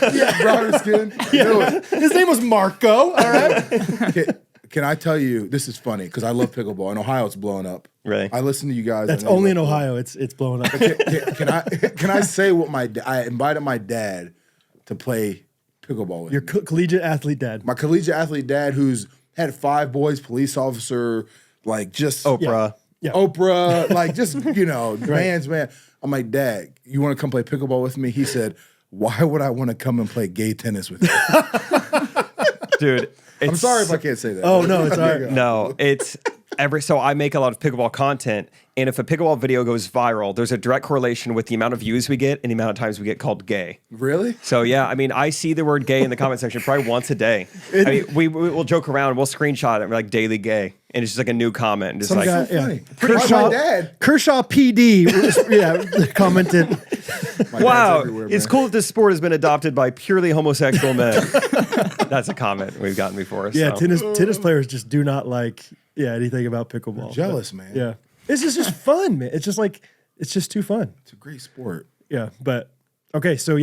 browner skin. Yeah. His name was Marco. All right. Can I tell you, this is funny because I love pickleball. In Ohio, it's blowing up. Right. I listen to you guys. That's I know you only in love Ohio. It's blowing up. Can I say what I invited my dad to play pickleball with Your me. collegiate athlete dad. My collegiate athlete dad who's had 5 boys, police officer, like just Oprah. Yeah. Oprah, like just, man's man. I'm like, Dad, you want to come play pickleball with me? He said, why would I want to come and play gay tennis with you? Dude. I'm sorry if I can't say that. Oh, no, it's all right. No, it's so I make a lot of pickleball content, and if a pickleball video goes viral, there's a direct correlation with the amount of views we get and the amount of times we get called gay. Really? So yeah, I mean, I see the word gay in the comment section probably once a day. I mean, we'll joke around, we'll screenshot it, and we're like daily gay, and it's just like a new comment, and just Some like guy, Funny. Kershaw, My dad. Kershaw PD commented. My dad's wow, everywhere, it's man. cool that this sport has been adopted by purely homosexual men. That's a comment we've gotten before. Yeah, so. tennis players just do not like anything about pickleball. Jealous, But, man. Yeah, it's just fun, man. It's just too fun. It's a great sport. Yeah, but okay, so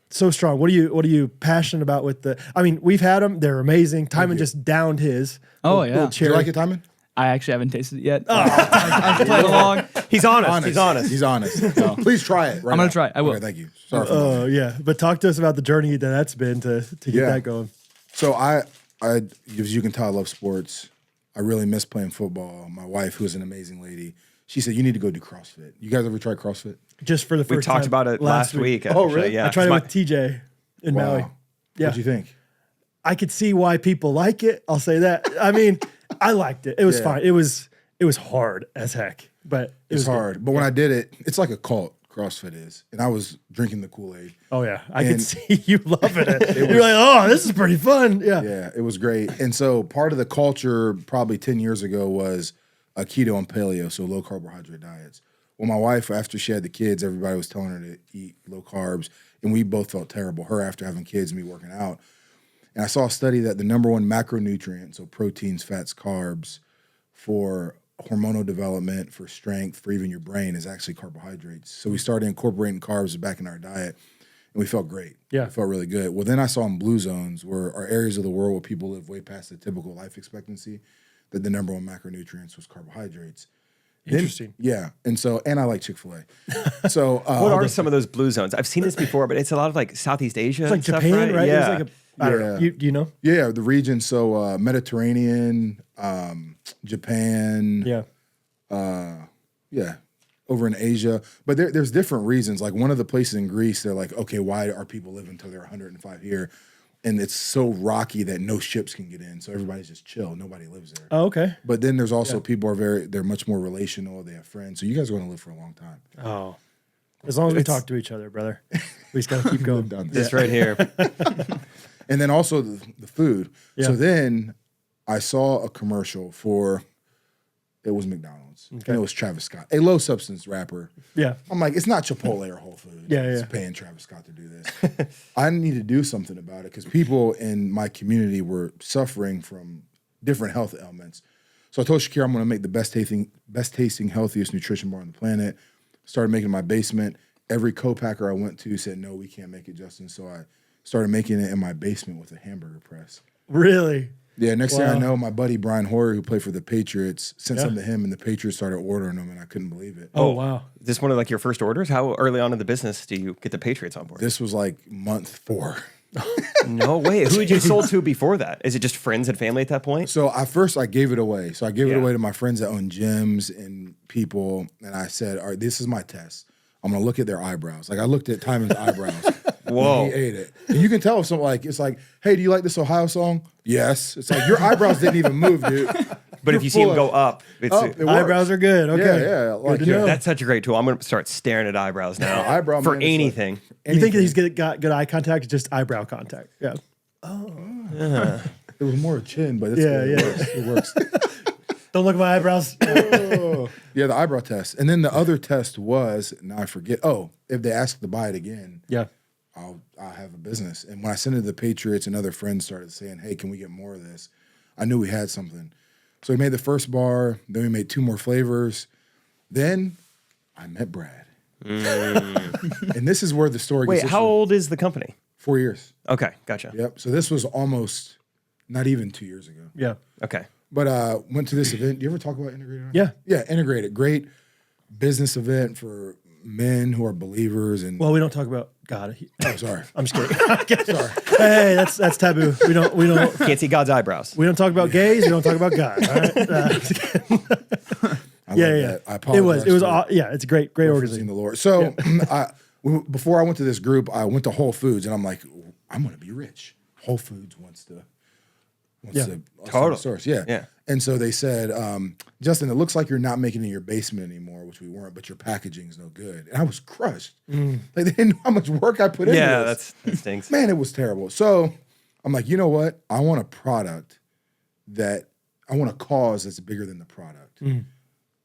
So Strong. What are you passionate about with the? I mean, we've had them; they're amazing. Timon just downed his. Oh, little yeah. Do you cherry. like it, Timon? I actually haven't tasted it yet. I'm playing along. He's honest. He's honest. He's honest. Please try it. Right I'm gonna now. try it. I will. Okay, thank you. Sorry for Oh yeah, but talk to us about the journey that's been to get Yeah. that going. So I, as you can tell, I love sports. I really miss playing football. My wife, who is an amazing lady, she said, you need to go do CrossFit. You guys ever try CrossFit? Just for the first We talked time about it last week. Oh, actually, really? Yeah. I tried it My- with TJ in Maui. Yeah, What'd you think? I could see why people like it. I'll say that. I mean, I liked it. It was Yeah. fine. It was hard as heck, but it It's was good. hard. But when I did it, it's like a cult, CrossFit is. And I was drinking the Kool-Aid. Oh yeah, I could And- see you loving it. You're like, oh, this is pretty fun. Yeah. Yeah, it was great. And so part of the culture probably 10 years ago was a keto and paleo, so low carbohydrate diets. Well, my wife, after she had the kids, everybody was telling her to eat low carbs, and we both felt terrible. Her after having kids, me working out. And I saw a study that the number one macronutrient, so proteins, fats, carbs, for hormonal development, for strength, for even your brain, is actually carbohydrates. So we started incorporating carbs back in our diet, and we felt great. Yeah. We felt really good. Well, then I saw in blue zones, where are areas of the world where people live way past the typical life expectancy, that the number one macronutrients was carbohydrates. Interesting. Yeah. And I like Chick-fil-A. So What are some of those blue zones? I've seen this before, but it's a lot of like Southeast Asia. It's like and stuff, Japan, right? Yeah. It was like I don't know. Yeah. You know? yeah, the region. So Mediterranean, Japan, Yeah. over in Asia. But there's different reasons. Like one of the places in Greece, they're like, okay, why are people living until they're 105 here? And it's so rocky that no ships can get in. So everybody's just chill. Nobody lives there. Oh, okay. But then there's also people they're much more relational. They have friends. So you guys are going to live for a long time. Oh. As long as we talk to each other, brother. We just gotta keep going. Done. This right here. And then also the food. Yeah. So then I saw a commercial it was McDonald's. And it was Travis Scott, a low substance rapper. Yeah. I'm like, it's not Chipotle or Whole Foods. Yeah, It's yeah. paying Travis Scott to do this. I need to do something about it because people in my community were suffering from different health ailments. So I told Shakira I'm going to make the best tasting, healthiest nutrition bar on the planet. Started making it in my basement. Every co-packer I went to said, no, we can't make it, Justin. So I started making it in my basement with a hamburger press. Really? Yeah, next thing Wow. I know, my buddy Brian Hoyer, who played for the Patriots, sent something to him, and the Patriots started ordering them, and I couldn't believe it. Oh, wow. Is this one of like your first orders? How early on in the business do you get the Patriots on board? This was like month 4. No way. Who had you sold to before that? Is it just friends and family at that point? So I gave it away. So I gave it Yeah. away to my friends that own gyms and people, and I said, all right, this is my test. I'm going to look at their eyebrows. Like I looked at Timon's eyebrows. Whoa. He ate it. And you can tell if something like, it's like, hey, do you like this Ohio song? Yes. It's like, your eyebrows didn't even move, dude. But if you see them go up, it's Up, it Eyebrows works. are good. Okay. Yeah. Like, Good to know. that's such a great tool. I'm going to start staring at eyebrows now. eyebrow for man is like- anything. You think he's got good eye contact? Just eyebrow contact. Yeah. It was more a chin, but it's Yeah, good. yeah. It works. Don't look at my eyebrows. Yeah, the eyebrow test. And then the other test was, now I forget, if they ask to buy it again, Yeah. I'll have a business. And when I sent it to the Patriots and other friends started saying, hey, can we get more of this? I knew we had something. So we made the first bar, then we made 2 more flavors. Then I met Brad. And this is where the story Wait, gets how old is the company? 4 years. Okay, gotcha. Yep. So this was almost not even 2 years ago. Yeah. Okay. But went to this event. Do you ever talk about Integrated? Yeah. Yeah, Integrated. Great business event for men who are believers. And Well, we don't talk about God. oh, sorry. I'm just kidding. Sorry. Hey, that's taboo. We don't Can't see God's eyebrows. we don't talk about gays. We don't talk about God. All right. Just kidding. I Yeah, love yeah. that. I apologize. It was. for Yeah, it's a great referencing organization. the Lord. So before I went to this group, I went to Whole Foods, and I'm like, I'm going to be rich. Whole Foods wants to Totally. source. Yeah. Yeah. And so they said, Justin, it looks like you're not making it in your basement anymore, which we weren't, but your packaging is no good. And I was crushed. Like they didn't know how much work I put into Yeah, this. that stinks. Man, it was terrible. So I'm like, you know what? I want a product I want a cause that's bigger than the product.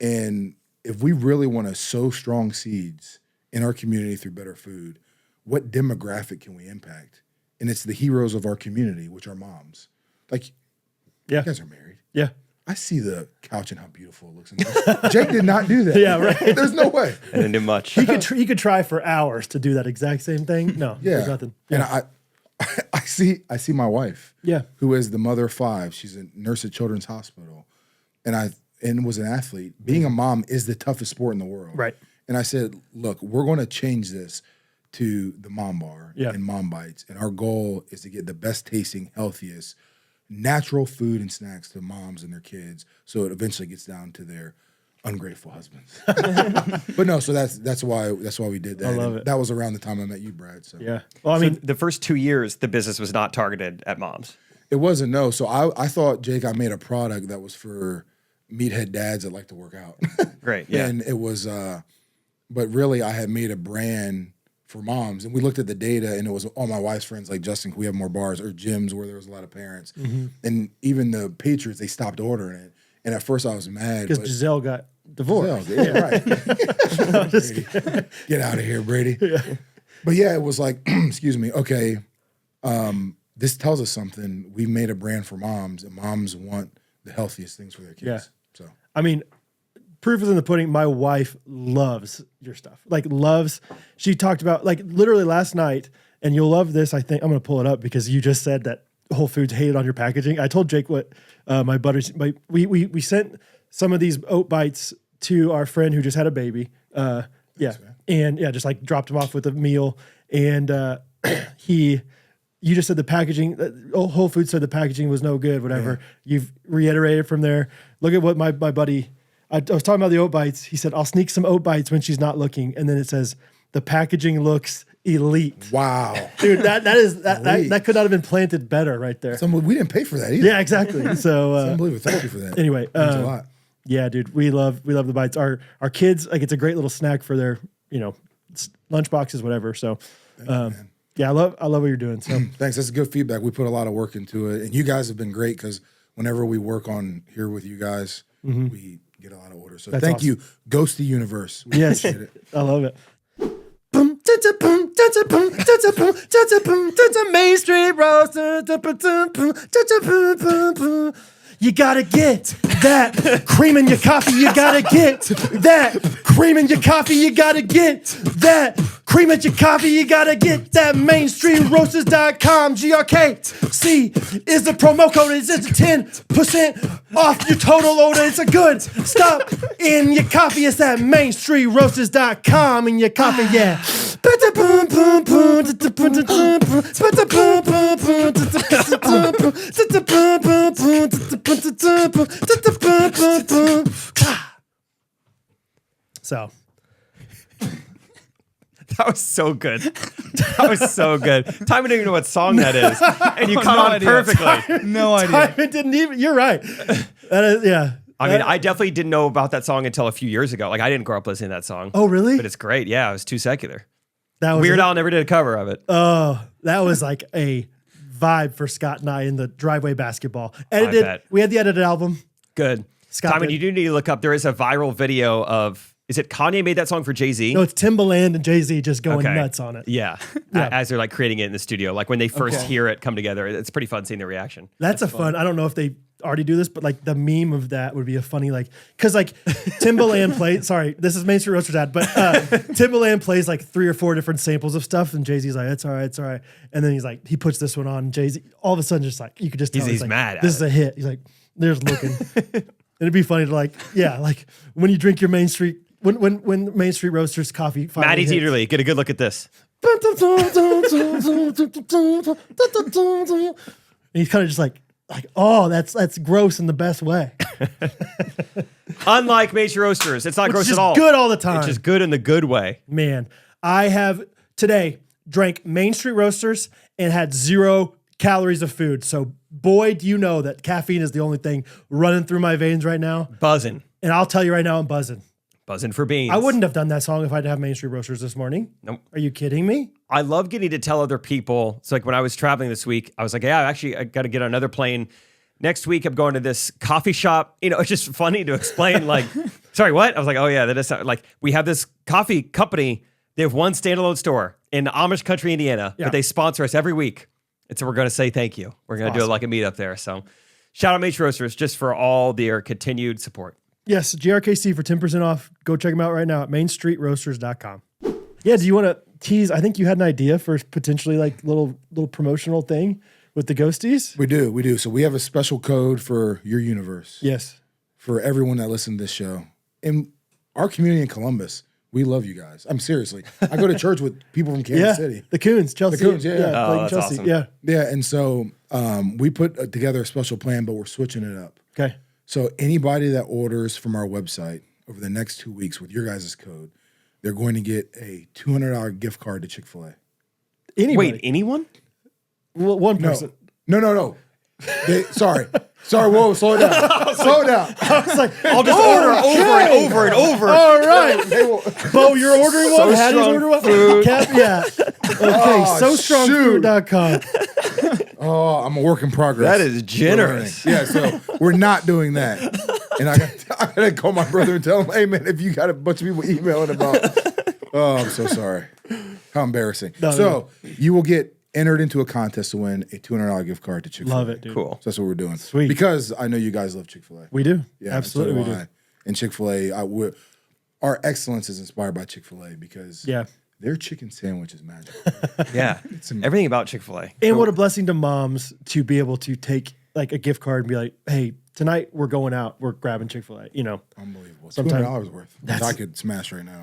And if we really want to sow strong seeds in our community through better food, what demographic can we impact? And it's the heroes of our community, which are moms. Like, Yeah. you guys are married. Yeah. I see the couch and how beautiful it looks. In this. Jake did not do that. Yeah, right. There's no way. I didn't do much. He could try for hours to do that exact same thing. No. Yeah. There's nothing. And Yeah. I see my wife. Yeah. Who is the mother of 5. She's a nurse at Children's Hospital. And was an athlete. Being a mom is the toughest sport in the world. Right. And I said, look, we're going to change this to the Mom Bar Yeah. and Mom Bites. And our goal is to get the best tasting, healthiest, natural food and snacks to moms and their kids. So it eventually gets down to their ungrateful husbands. But no, so that's why we did that. I love And it. that was around the time I met you, Brad. So Yeah. Well, I So mean, the first 2 years, the business was not targeted at moms. it wasn't, no. So I thought, Jake, I made a product that was for meathead dads that like to work out. Great. Yeah. And it was, but really I had made a brand for moms. And we looked at the data and it was all my wife's friends like, Justin, can we have more bars or gyms where there was a lot of parents? And even the Patriots, they stopped ordering it. And at first I was mad. because but Giselle got divorced. Yeah, right. Brady. Get out of here, Brady. But yeah, it was like, excuse me, okay, this tells us something. We made a brand for moms and moms want the healthiest things for their kids. Yeah. So I mean, proof is in the pudding. My wife loves your stuff. Like loves. She talked about like literally last night, and you'll love this. I think I'm going to pull it up because you just said that Whole Foods hated on your packaging. I told Jake what we sent some of these oat bites to our friend who just had a baby. Just like dropped him off with a meal, and you just said the packaging, Whole Foods said the packaging was no good, whatever. Yeah. You've reiterated from there. Look at what my buddy, I was talking about the oat bites. He said, I'll sneak some oat bites when she's not looking. And then it says, the packaging looks elite. wow. Dude, that could not have been planted better right there. We didn't pay for that either. Yeah, exactly. So, It's unbelievable. Thank you for that. Anyway, It means a lot. yeah, dude, we love the bites. Our kids, like it's a great little snack for their, lunch boxes, whatever. So, Man. yeah, I love what you're doing. So Thanks. That's good feedback. We put a lot of work into it. And you guys have been great because whenever we work on here with you guys, we get a lot of orders. So That's thank awesome. you, Ghosty Universe. We yes, appreciate it. I love it. Main Street Roast. You gotta get that cream in your coffee. You gotta get that cream in your coffee. You gotta get that cream in your coffee. You gotta get that MainStreetRoasters.com. GRKC is the promo code. It's 10% off your total order. It's a good stop in your coffee. It's that MainStreetRoasters.com in your coffee. Yeah. So That was so good. That was so good. Timon didn't even know what song that is, and you caught on idea. perfectly. No idea. Timon didn't even. You're right. That is, yeah. I mean, I definitely didn't know about that song until a few years ago. Like, I didn't grow up listening to that song. Oh, really? But it's great. Yeah, it was too secular. That was Weird Al never did a cover of it. Oh, that was like a vibe for Scott and I in the driveway basketball. Edited. bet. We had the edited album. Good. Scott Timon, did. you do need to look up. There is a viral video of. Is it Kanye made that song for Jay-Z? No, it's Timbaland and Jay-Z just going nuts on it. Yeah. Yeah. As they're like creating it in the studio. Like when they first Okay. hear it come together, it's pretty fun seeing the reaction. That's a fun. I don't know if they already do this, but like the meme of that would be a funny like because like Timbaland plays. Sorry, this is Main Street Roaster's dad, but Timbaland plays like 3 or 4 different samples of stuff, and Jay-Z's like, "It's all right, it's all right," and then he's like, he puts this one on. And Jay-Z all of a sudden just like you could just tell He's like, mad at This is it. a hit. He's like, "There's looking." It'd be funny to like, yeah, like when you drink your Main Street. When Main Street Roasters coffee finally Maddie's hits. Eaterly, get a good look at this. And he's kind of just like, oh, that's gross in the best way. Unlike Major Roasters, it's not It's gross just at all. good all the time. It's just good in the good way. Man, I have today drank Main Street Roasters and had 0 calories of food. So boy, do you know that caffeine is the only thing running through my veins right now. Buzzing. And I'll tell you right now, I'm buzzing. Buzzing for beans. I wouldn't have done that song if I didn't have Main Street Roasters this morning. Nope. Are you kidding me? I love getting to tell other people. So like when I was traveling this week, I was like, yeah, I got to get on another plane. Next week, I'm going to this coffee shop. You know, it's just funny to explain like, sorry, what? I was like, oh yeah, that is like, we have this coffee company. They have one standalone store in Amish country, Indiana, Yeah. but they sponsor us every week. And so we're going to say thank you. We're going to do like a meetup there. So shout out Major Roasters just for all their continued support. Yes, GRKC for 10% off. Go check them out right now at mainstreetroasters.com. Yeah, do you want to tease? I think you had an idea for potentially like little promotional thing with the ghosties. We do. So we have a special code for your universe. Yes. For everyone that listened to this show. In our community in Columbus, we love you guys. I'm seriously. I go to church with people from Kansas City. The Coons, Chelsea. The Coons, yeah. playing Oh, that's Chelsea. awesome. Yeah. Yeah, and so we put together a special plan, but we're switching it up. Okay. So anybody that orders from our website over the next 2 weeks with your guys' code, they're going to get a $200 gift card to Chick-fil-A. Anybody. Wait, anyone? Well, one No, person. no. Sorry. Whoa, slow it down. Slow it down. I was like, I'll just order over and over and over. all right. They will- Bo, you're ordering one? So Hattie's Strong ordering one? food. Yeah. Okay, Oh, SowStrongFood.com. Oh, I'm a work in progress. That is generous. Yeah, so we're not doing that. And I got to call my brother and tell him, hey, man, if you got a bunch of people emailing about, oh, I'm so sorry. How embarrassing. No. You will get entered into a contest to win a $200 gift card to Chick-fil-A. Love it, dude. Cool. So that's what we're doing. Sweet. Because I know you guys love Chick-fil-A. We do. Yeah, Absolutely, so we do. I. And Chick-fil-A, our excellence is inspired by Chick-fil-A because Yeah. their chicken sandwich is magic. Yeah. Everything about Chick-fil-A. And what a blessing to moms to be able to take like a gift card and be like, hey, tonight we're going out, we're grabbing Chick-fil-A, you know. Unbelievable. Sometime- $200 worth. That I could smash right now.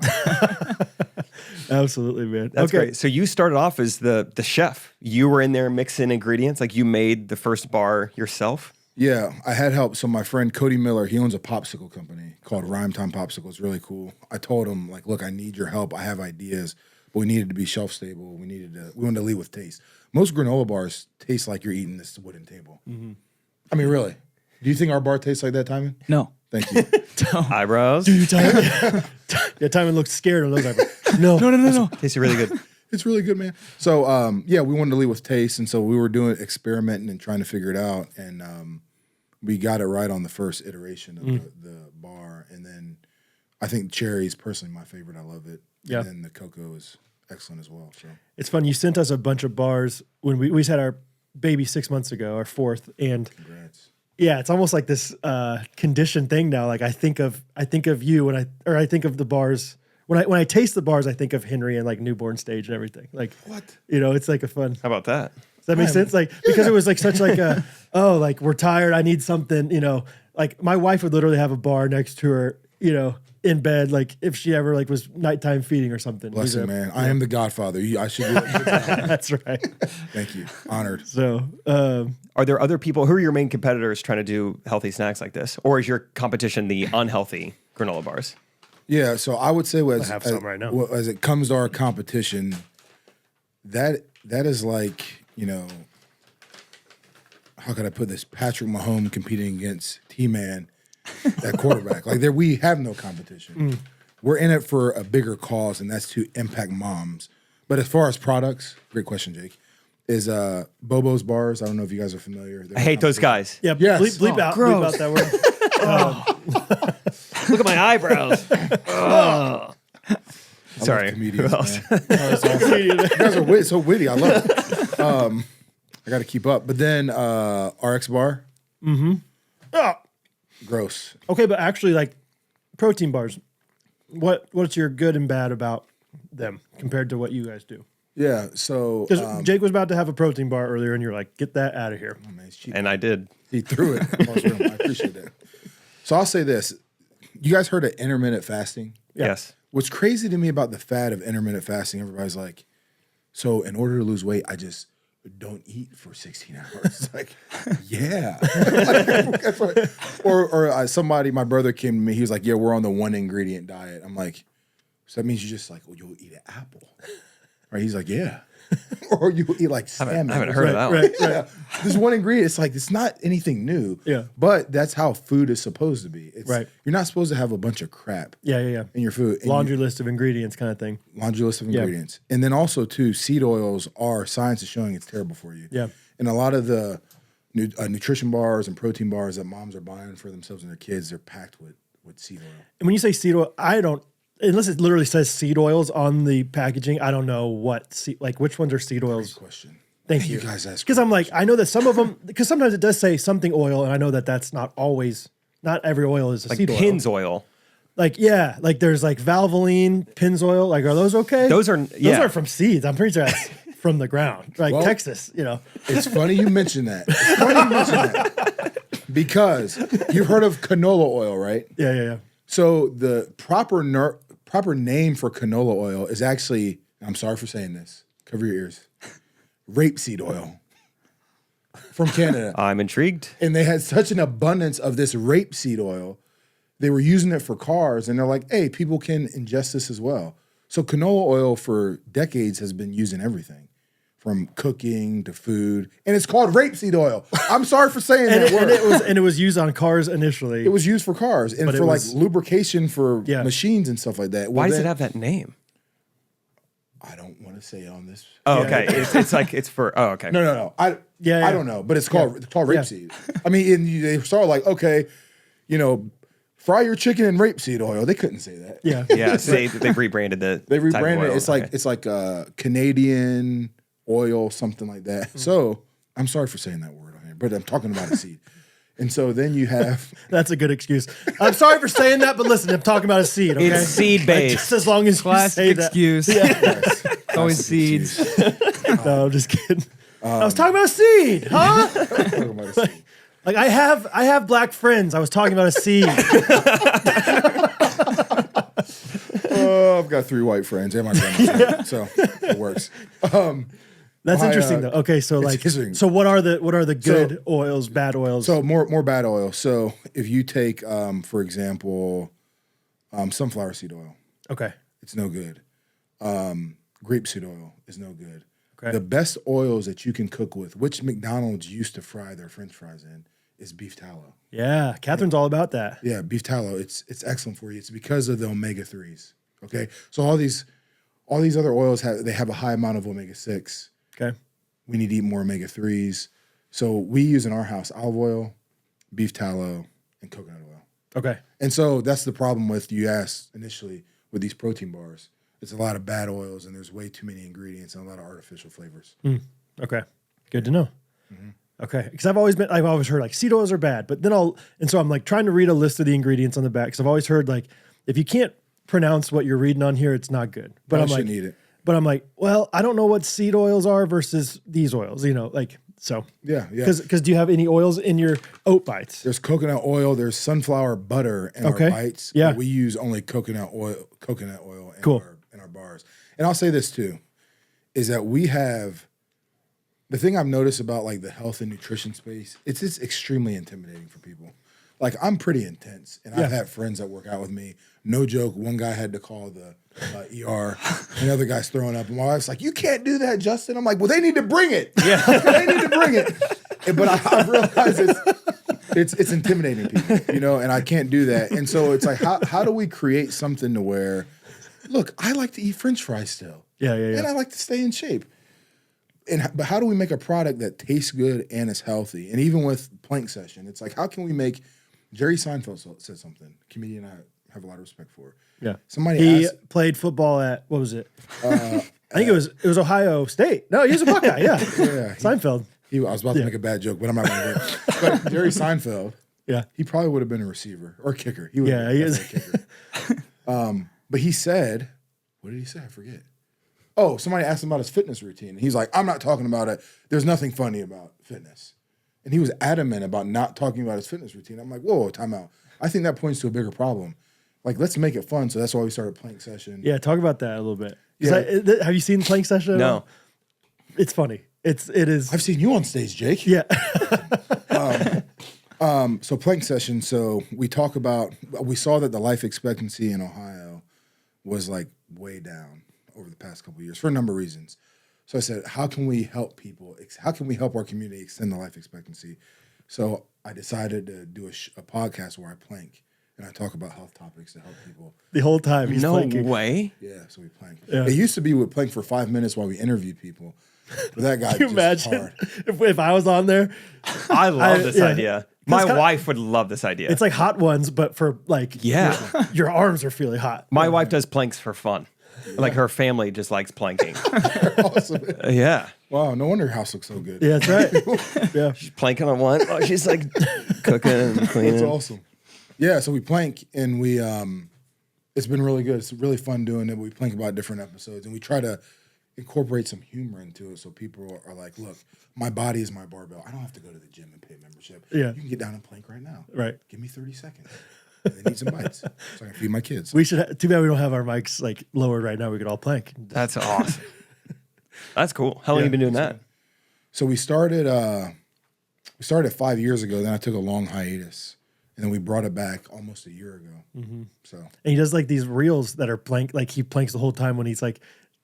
Absolutely, man. That's great. So you started off as the chef. You were in there mixing ingredients. Like you made the first bar yourself. Yeah, I had help. So my friend Cody Miller, he owns a popsicle company called Rhyme Time Popsicle. It's really cool. I told him, like, look, I need your help. I have ideas, but we needed to be shelf stable. We wanted to lead with taste. Most granola bars taste like you're eating this wooden table. Mm-hmm. I mean, really. Do you think our bar tastes like that, Timon? No. Thank you. Eyebrows. Dude, yeah, Timon looks scared. And looks like, no. Tastes really good. It's really good, man. So, yeah, we wanted to lead with taste, and so we were doing experimenting and trying to figure it out, and we got it right on the first iteration of the bar, and then I think cherry is personally my favorite. I love it. Yeah. And then the cocoa is excellent as well. So It's fun. You sent us a bunch of bars when we just had our baby 6 months ago, our fourth, and congrats. yeah, it's almost like this conditioned thing now. Like I think of you I think of the bars when I taste the bars. I think of Henry and like newborn stage and everything. Like What? You know, it's like a fun. How about that? Does that make sense? Like because it was like such like a like we're tired. I need something. You know, like my wife would literally have a bar next to her. You know, in bed, like if she ever like was nighttime feeding or something. Bless you, These are- man. I am the Godfather. I should be. That's right. Thank you. Honored. So Are there other people? Who are your main competitors trying to do healthy snacks like this? Or is your competition the unhealthy granola bars? Yeah, so I would say I have some right now. as it comes to our competition, that is like, how could I put this? Patrick Mahomes competing against T-Man at quarterback. Like we have no competition. We're in it for a bigger cause, and that's to impact moms. But as far as products, great question, Jake, is Bobo's Bars. I don't know if you guys are familiar. I hate those guys. Yeah, Yes. bleep out that word. Look at my eyebrows. Sorry. Comedians, Who else? man. Oh, that's awesome. You guys are so witty. I love it. I got to keep up. But then RX Bar. Oh, Gross. okay, but actually, like protein bars, what's your good and bad about them compared to what you guys do? Yeah, so Because Jake was about to have a protein bar earlier, and you're like, "Get that out of here." oh, man, it's cheap. And I did. He threw it across the room. I appreciate that. So I'll say this. You guys heard of intermittent fasting? Yeah. Yes. What's crazy to me about the fad of intermittent fasting, everybody's like, so in order to lose weight, I just don't eat for 16 hours. It's like, yeah. That's what, or somebody, my brother came to me, he was like, yeah, we're on the 1-ingredient diet. I'm like, so that means you just like, well, you'll eat an apple. Right? He's like, yeah. Or you eat like salmon. I haven't heard of that one. Right. Yeah. This one ingredient, it's like, it's not anything new. Yeah. But that's how food is supposed to be. It's, Right. You're not supposed to have a bunch of crap Yeah. in your food. And Laundry list of ingredients, kind of thing. laundry list of ingredients. And then also, too, seed oils science is showing it's terrible for you. Yeah. And a lot of the nutrition bars and protein bars that moms are buying for themselves and their kids, they're packed with seed oil. And when you say seed oil, I don't. Unless it literally says seed oils on the packaging, I don't know which ones are seed oils. Great question. Thank you. You guys ask Because I'm like, I know that some of them, because sometimes it does say something oil, and I know that that's not every oil is a Like seed oil. Pennzoil. Like, yeah, like there's like Valvoline, Pennzoil. Like, are those okay? Those are from seeds. I'm pretty sure that's from the ground. Like Well, Texas, It's funny you mention that. It's funny you mention that. Because you've heard of canola oil, right? Yeah. So the proper name for canola oil is actually, I'm sorry for saying this, cover your ears, rapeseed oil from Canada. I'm intrigued. And they had such an abundance of this rapeseed oil, they were using it for cars, and they're like, hey, people can ingest this as well. So canola oil for decades has been used in everything, from cooking to food, and it's called rapeseed oil. I'm sorry for saying that word. And it was used on cars initially. It was used for cars and But it for was- like lubrication for Yeah. machines and stuff like that. Why does it have that name? I don't want to say it on this. Oh, okay. It's like it's for. Oh, okay. No. I don't know, but it's called rapeseed. I mean, and they started like, okay, fry your chicken in rapeseed oil. They couldn't say that. Yeah. Yeah. So they've rebranded the. They type of rebranded it. oil. It's like Canadian oil, something like that. So I'm sorry for saying that word on here, but I'm talking about a seed. And so then you have That's a good excuse. I'm sorry for saying that, but listen, I'm talking about a seed. Okay? It's seed based. Just as long as you Classic say that. excuse. yes, Always classic seeds. excuse. No, I'm just kidding. I was talking about a seed, huh? Talking about a seed. Like I have black friends. I was talking about a seed. Oh, I've got 3 white friends and my grandma, so it works. That's My, interesting though. Okay, so like, interesting. so what are the good oils, bad oils? So more bad oil. So if you take, for example, sunflower seed oil, okay, it's no good. Grapeseed oil is no good. Okay. The best oils that you can cook with, which McDonald's used to fry their French fries in, is beef tallow. yeah, Catherine's all about that. Yeah, beef tallow. It's excellent for you. It's because of the omega-3s. Okay, so all these other oils have a high amount of omega-6. Okay, We need to eat more omega-3s. So we use in our house olive oil, beef tallow, and coconut oil. okay, And so that's the problem with, you asked initially, with these protein bars. It's a lot of bad oils, and there's way too many ingredients and a lot of artificial flavors. okay. Good to know. Okay, because I've always heard like seed oils are bad, but then so I'm like trying to read a list of the ingredients on the back because I've always heard like if you can't pronounce what you're reading on here, it's not good. But I I'm like, shouldn't eat it. But I'm like, well, I don't know what seed oils are versus these oils, so. Yeah. Because do you have any oils in your oat bites? There's coconut oil. There's sunflower butter in Okay. our bites. Yeah. But we use only coconut oil in, Cool. in our bars. And I'll say this too, is that we have, the thing I've noticed about like the health and nutrition space, it's just extremely intimidating for people. like I'm pretty intense, and I've had friends that work out with me. No joke, one guy had to call the ER, and the other guy's throwing up, and my wife's like, "You can't do that, Justin." I'm like, "Well, they need to bring it. Yeah, they need to bring it." But I realize it's intimidating people, you know, and I can't do that. And so it's like, how do we create something to where, look, I like to eat French fries still, and I like to stay in shape. But how do we make a product that tastes good and is healthy? And even with Plank Session, it's like, how can we make? Jerry Seinfeld said something. A comedian I have a lot of respect for. Yeah, Somebody asked, played football at what was it? I think it was Ohio State. No, he was a Buckeye. Yeah, Seinfeld. I was about to make a bad joke, but I'm not going to. But Jerry Seinfeld. Yeah, he probably would have been a receiver or kicker. He is a kicker. But he said, what did he say? I forget. Oh, somebody asked him about his fitness routine. He's like, I'm not talking about it. There's nothing funny about fitness. And he was adamant about not talking about his fitness routine. I'm like, whoa, time out. I think that points to a bigger problem. Like, let's make it fun. So that's why we started Plank Session. Yeah, talk about that a little bit. Yeah. Have you seen Plank Session? No. It's funny. It is. I've seen you on stage, Jake. Yeah. So Plank Session. So we talk about, we saw that the life expectancy in Ohio was like way down over the past couple of years for a number of reasons. So I said, how can we help people? How can we help our community extend the life expectancy? So I decided to do a podcast where I plank and I talk about health topics to help people. The whole time he's planking. No way. Yeah, so we plank. Yeah. It used to be we'd plank for 5 minutes while we interviewed people. But that guy Can you just imagine hard. if I was on there? I love this idea. My wife would love this idea. It's like hot ones, but for like your arms are feeling hot. My wife does planks for fun. Like her family just likes planking. Awesome. Yeah. Wow, no wonder your house looks so good. Yeah, that's right. Yeah. She's planking on one. Oh, she's like cooking and cleaning. That's awesome. Yeah, so we plank and we it's been really good. It's really fun doing it. We plank about different episodes and we try to incorporate some humor into it so people are like, look, my body is my barbell. I don't have to go to the gym and pay membership. Yeah. You can get down and plank right now. Right. Give me 30 seconds. And then eat some bites so I can feed my kids. We should. Too bad we don't have our mics like lowered right now. We could all plank. That's awesome. That's cool. How long have you been doing that? So we started 5 years ago. Then I took a long hiatus. And then we brought it back almost a year ago. Mm-hmm. So and he does like these reels that are plank. Like he planks the whole time when he's like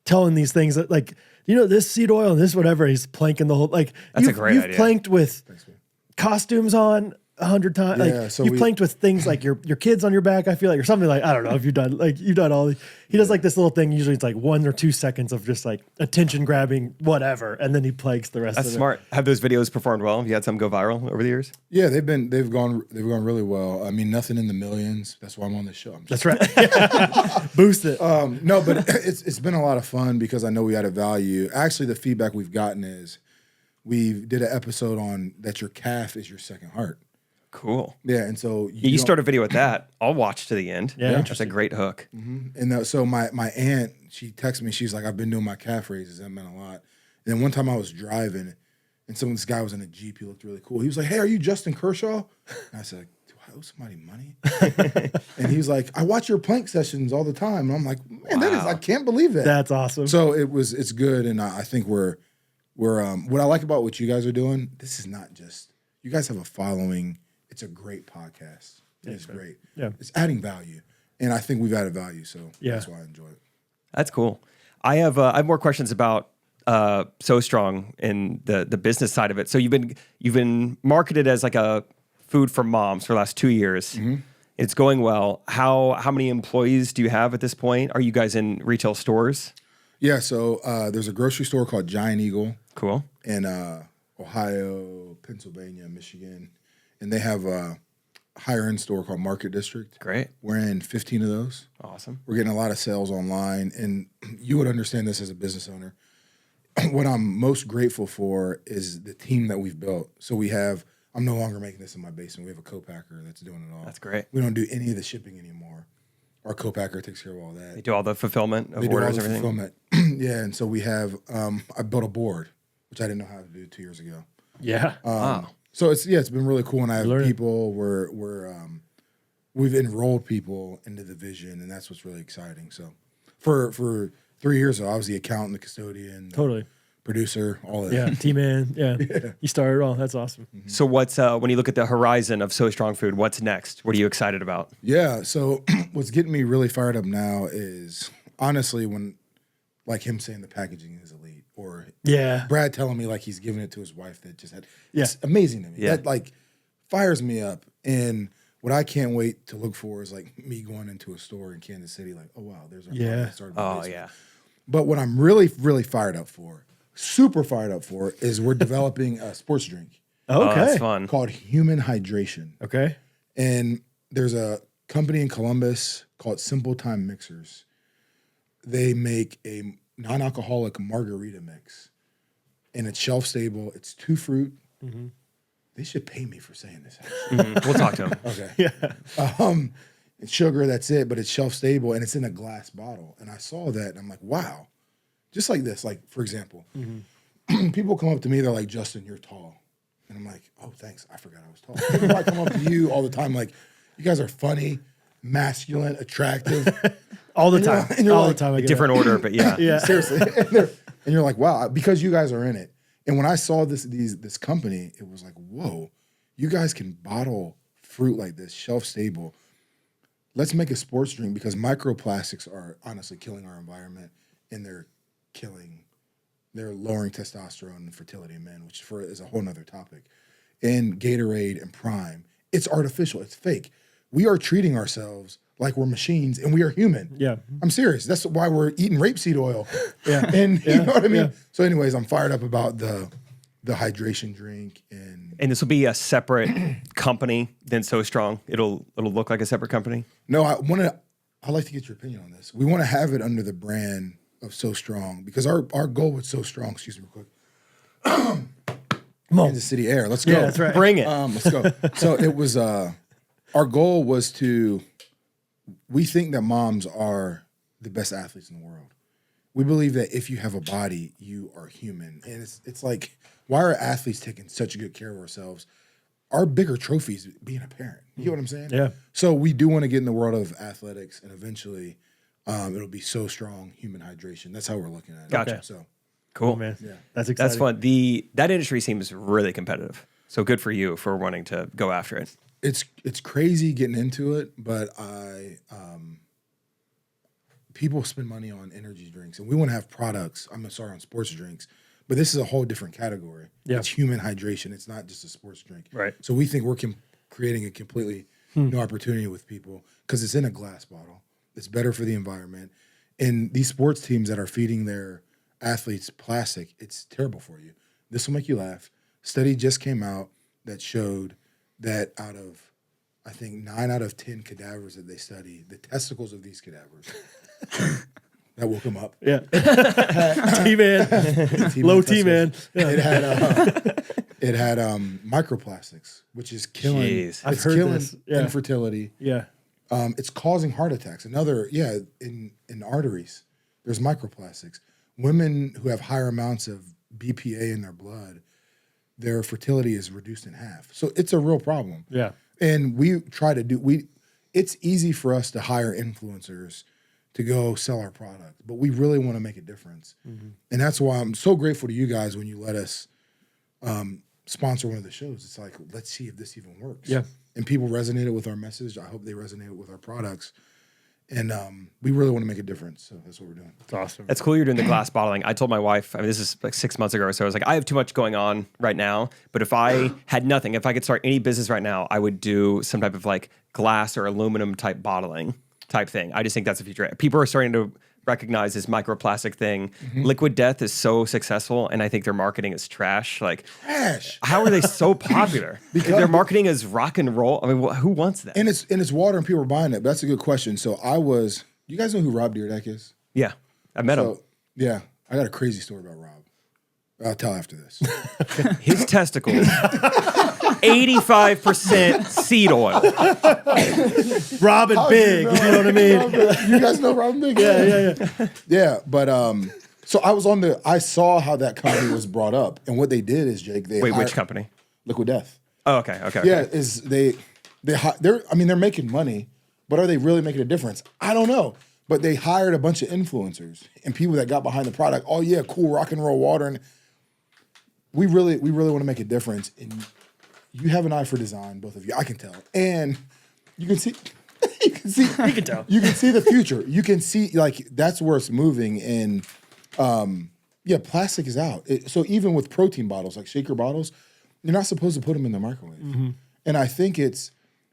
telling these things that like, you know, this seed oil and this whatever. He's planking the whole like. That's a great idea. You've planked with costumes on 100 times. Yeah, like so you've planked with things like your kids on your back. I feel like or something like I don't know if you've done all. He does like this little thing. Usually it's like 1 or 2 seconds of just like attention grabbing whatever, and then he planks the rest. That's of smart. Have those videos performed well? Have you had some go viral over the years? Yeah, they've gone really well. I mean, nothing in the millions. That's why I'm on this show. That's right. Boost it. No, but it's been a lot of fun because I know we added value. Actually, the feedback we've gotten is we did an episode on that your calf is your second heart. Cool. Yeah, and so you start a video with that. I'll watch to the end. Yeah, that's a great hook. Mm-hmm. And so my aunt, she texted me. She's like, "I've been doing my calf raises. That meant a lot." And then one time I was driving, and this guy was in a Jeep. He looked really cool. He was like, "Hey, are you Justin Kershaw?" And I said, "Do I owe somebody money?" And he's like, "I watch your plank sessions all the time." And I'm like, "Man, I can't believe that." That's awesome. So it's good, and I think we're what I like about what you guys are doing. This is not just you guys have a following. It's a great podcast. It's great. Yeah. It's adding value. And I think we've added value. So that's why I enjoy it. That's cool. I have more questions about Sow Strong and the business side of it. So you've been marketed as like a food for moms for the last 2 years. Mm-hmm. It's going well. How many employees do you have at this point? Are you guys in retail stores? Yeah, so there's a grocery store called Giant Eagle. Cool. In Ohio, Pennsylvania, Michigan. And they have a higher end store called Market District. Great. We're in 15 of those. Awesome. We're getting a lot of sales online. And you would understand this as a business owner. What I'm most grateful for is the team that we've built. So I'm no longer making this in my basement. We have a co-packer that's doing it all. That's great. We don't do any of the shipping anymore. Our co-packer takes care of all that. They do all the fulfillment of They orders do all the and everything? fulfillment. Yeah, and so we have, I built a board, which I didn't know how to do 2 years ago. Yeah. Wow. So it's been really cool, and I have people we've enrolled people into the vision, and that's what's really exciting. So for 3 years though, I was the accountant, the custodian, Totally. producer, all of that. Yeah, T-Man. Yeah. You started it all. That's awesome. So what's when you look at the horizon of Sow Strong Food, what's next? What are you excited about? Yeah. So what's getting me really fired up now is honestly when like him saying the packaging is elite, or Yeah. Brad telling me like he's giving it to his wife that just had. Yeah. It's amazing to me. Yeah. That like fires me up. And what I can't wait to look for is like me going into a store in Kansas City, like, oh wow, there's our Yeah. product that started by Oh this. yeah. But what I'm really, really fired up for, super fired up for, is we're developing a sports drink Oh, Okay. that's fun. called Human Hydration. Okay. And there's a company in Columbus called Simple Time Mixers. They make a non-alcoholic margarita mix, and it's shelf stable. It's 2 fruit. They should pay me for saying this. We'll talk to him. Okay. Yeah. It's sugar, that's it, but it's shelf stable and it's in a glass bottle. And I saw that and I'm like, wow. Just like this, like for example, people come up to me, they're like, Justin, you're tall. And I'm like, oh, thanks. I forgot I was tall. People might come up to you all the time, like, you guys are funny, masculine, attractive. All the time. and you're All like- the time. I get Different order, but yeah. it. Yeah. Seriously. And you're like, wow, because you guys are in it. And when I saw this company, it was like, whoa, you guys can bottle fruit like this, shelf stable. Let's make a sports drink because microplastics are honestly killing our environment, and they're lowering testosterone and fertility in men, which is a whole nother topic. And Gatorade and Prime, it's artificial, it's fake. We are treating ourselves like we're machines and we are human. Yeah. I'm serious. That's why we're eating rapeseed oil. Yeah. And you know what I mean? Yeah. So anyways, I'm fired up about the hydration drink And this will be a separate company than So Strong. It'll look like a separate company. no, I'd like to get your opinion on this. We want to have it under the brand of So Strong because our goal with So Strong, excuse me real quick. Come on. Kansas City Air. Let's go. Yeah, that's right. Bring it. Let's go. So it was our goal was we think that moms are the best athletes in the world. We believe that if you have a body, you are human. And it's like, why are athletes taking such good care of ourselves? Our bigger trophy is being a parent. You know what I'm saying? Yeah. So we do want to get in the world of athletics, and eventually it'll be So Strong Human Hydration. That's how we're looking at it. Gotcha. So Cool. Oh, man. Yeah. That's exciting. That's fun. That industry seems really competitive. So good for you for wanting to go after it. it's crazy getting into it, but people spend money on energy drinks, and we want to have products. I'm sorry, on sports drinks, but this is a whole different category. Yeah. It's human hydration. It's not just a sports drink. Right. So we think we're creating a completely new opportunity with people because it's in a glass bottle. It's better for the environment, and these sports teams that are feeding their athletes plastic, it's terrible for you. This will make you laugh. Study just came out that showed that out of, I think, 9 out of 10 cadavers that they study, the testicles of these cadavers, that will come up. Yeah. T-Man. Low T-Man. Yeah. It had microplastics, which is killing. Jeez. I've It's heard killing this. Yeah. infertility. Yeah. It's causing heart attacks. In arteries, there's microplastics. Women who have higher amounts of BPA in their blood, their fertility is reduced in half. So it's a real problem. Yeah. And we try to it's easy for us to hire influencers to go sell our product, but we really want to make a difference. Mm-hmm. And that's why I'm so grateful to you guys when you let us sponsor one of the shows. It's like, let's see if this even works. Yeah. And people resonated with our message. I hope they resonated with our products. And we really want to make a difference. So that's what we're doing. It's awesome. That's cool you're doing the glass bottling. I told my wife, I mean, this is like 6 months ago or so. I was like, I have too much going on right now. But if I had nothing, if I could start any business right now, I would do some type of like glass or aluminum type bottling type thing. I just think that's the future. People are starting to recognize this microplastic thing. Liquid Death is so successful, and I think their marketing is trash. Like, Trash. how are they so popular? Because- Their marketing is rock and roll. I mean, who wants that? And it's water and people are buying it. But that's a good question. So you guys know who Rob Dyrdek is? Yeah, I met him. So, yeah, I got a crazy story about Rob. I'll tell after this. His testicles, 85% seed oil. Robin Big. You know what I mean? You guys know Rob Big? Yeah. Yeah, but so I saw how that company was brought up, and what they did is, Jake, Wait, which company? Liquid Death. Oh, okay. Yeah, is they're making money, but are they really making a difference? I don't know. But they hired a bunch of influencers and people that got behind the product. Oh yeah, cool rock and roll water, and we really want to make a difference. And you have an eye for design, both of you. I can tell, and you can see. You can see. You can tell. You can see the future. You can see like that's where it's moving. And plastic is out. So even with protein bottles, like shaker bottles, you're not supposed to put them in the microwave. And I think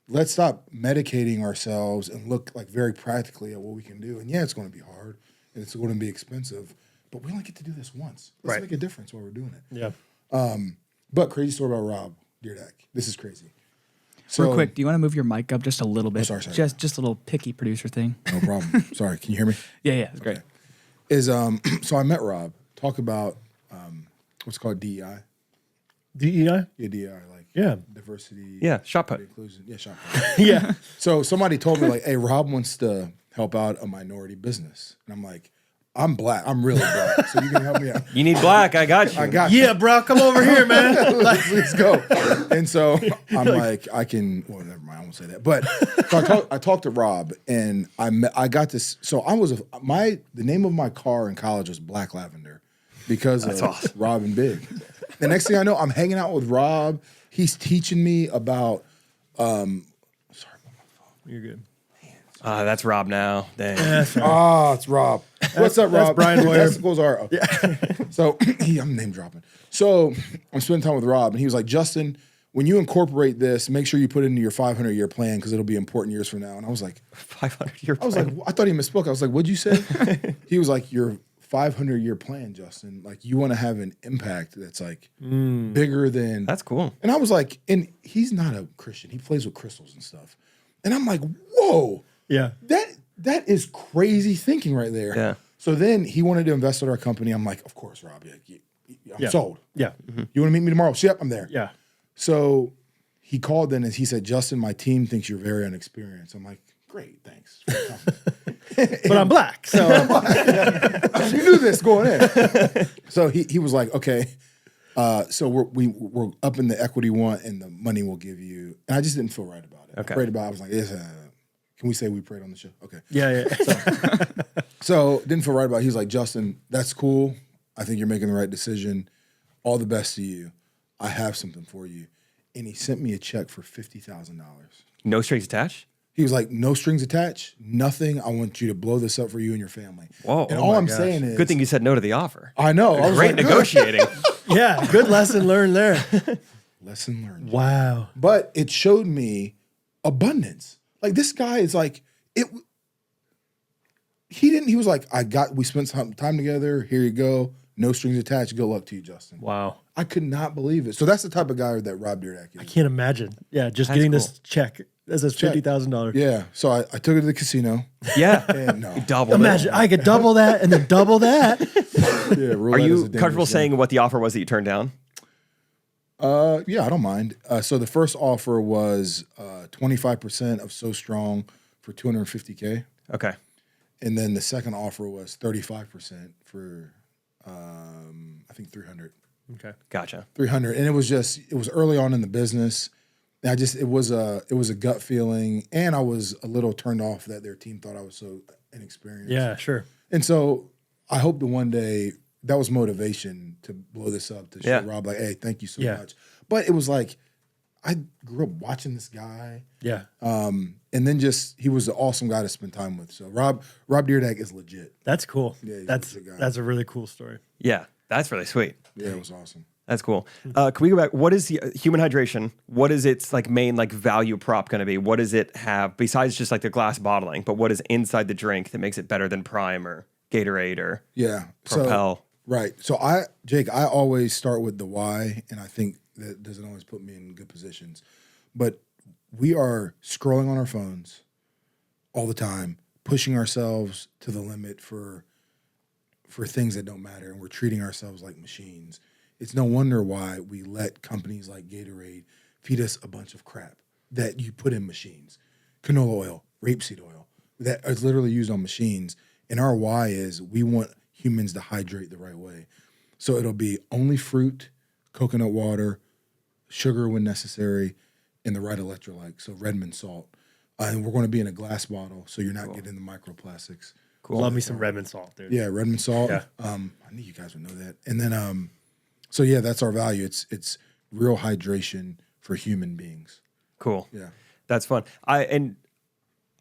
let's stop medicating ourselves and look like very practically at what we can do. And yeah, it's going to be hard and it's going to be expensive, but we only get to do this once. Let's make a difference while we're doing it. Yeah. But crazy story about Rob Deerdak. This is crazy. So, Real quick, do you want to move your mic up just a little bit? sorry. Just a little picky producer thing. No problem. Sorry, can you hear me? Yeah, it's great. So I met Rob. Talk about what's called DEI. DEI? Yeah, DEI, like diversity. Yeah, shot put. Inclusion. Yeah, shot put. Yeah. So somebody told me like, hey, Rob wants to help out a minority business. And I'm like, I'm black. I'm really black. So you can help me out. You need black. I got you. I got you. Yeah, bro, come over here, man. Let's go. And so I'm like, I can, well, never mind. I won't say that. But so I talked to Rob and I got this. So the name of my car in college was Black Lavender because of awesome. Rob and Big. The next thing I know, I'm hanging out with Rob. He's teaching me about, sorry about my phone. You're good. That's Rob now. Dang. Oh, it's Rob. What's up, Rob? That's Brian Hoyer. Testicles are up. Yeah. So I'm name dropping. So I'm spending time with Rob, and he was like, Justin, when you incorporate this, make sure you put it into your 500-year plan because it'll be important years from now. And I was like, 500-year I was like, I thought he misspoke. I was like, what'd you say? He was like, your 500-year plan, Justin. Like, you want to have an impact that's like bigger than. That's cool. And I was like, and he's not a Christian. He plays with crystals and stuff. And I'm like, whoa. Yeah. That is crazy thinking right there. Yeah. So then he wanted to invest in our company. I'm like, of course, Rob. I'm sold. Yeah. You want to meet me tomorrow? Yep, I'm there. Yeah. So he called then and he said, Justin, my team thinks you're very unexperienced. I'm like, great, thanks. But I'm black. So You knew this going in. So he was like, okay. So we're up in the equity one and the money we'll give you. And I just didn't feel right about it. Okay. I prayed about it. I was like, can we say we prayed on the show? Okay. yeah. So didn't feel right about it. He was like, Justin, that's cool. I think you're making the right decision. All the best to you. I have something for you. And he sent me a check for $50,000. No strings attached? He was like, no strings attached, nothing. I want you to blow this up for you and your family. Whoa. And Oh all my I'm gosh. saying is, Good thing you said no to the offer. I know. I was Great like, negotiating. Yeah. Good lesson learned there. Lesson learned. Wow. But it showed me abundance. Like this guy is like, he was like, we spent some time together. Here you go. No strings attached. Good luck to you, Justin. Wow. I could not believe it. So that's the type of guy that Rob Deerdak is. I can't imagine. Yeah. Just That's getting cool. this check. That says $50,000. Yeah. So I took it to the casino. Yeah. And no. Double. Imagine I could double that and then double that. Yeah, Are roulette is a you dangerous comfortable game. saying what the offer was that you turned down? Yeah, I don't mind. So the first offer was 25% of Sow Strong for $250K. Okay. And then the second offer was 35% for I think 300. Okay. Gotcha. 300. And it was early on in the business. And it was a gut feeling, and I was a little turned off that their team thought I was so inexperienced. Yeah, sure. And so I hope that one day that was motivation to blow this up, to show Rob like, hey, thank you so much. But it was like, I grew up watching this guy. Yeah. And then he was an awesome guy to spend time with. So Rob Deerdak is legit. That's cool. Yeah, he's that's a good guy. that's a really cool story. Yeah. That's really sweet. Yeah, it was awesome. That's cool. Can we go back? What is the human hydration? What is its like main like value prop going to be? What does it have besides just like the glass bottling? But what is inside the drink that makes it better than Prime or Gatorade or Propel? So, right. So Jake, I always start with the why, and I think that doesn't always put me in good positions. But we are scrolling on our phones all the time, pushing ourselves to the limit for things that don't matter, and we're treating ourselves like machines. It's no wonder why we let companies like Gatorade feed us a bunch of crap that you put in machines. Canola oil, rapeseed oil, that is literally used on machines. And our why is we want humans to hydrate the right way. So it'll be only fruit, coconut water, sugar when necessary, and the right electrolyte, so Redmond salt. And we're going to be in a glass bottle, so you're not getting the microplastics. Cool. Love me some Redmond salt, dude. Yeah, Redmond salt. Yeah. I knew you guys would know that. And then, So yeah, that's our value. It's real hydration for human beings. Cool. Yeah. That's fun. I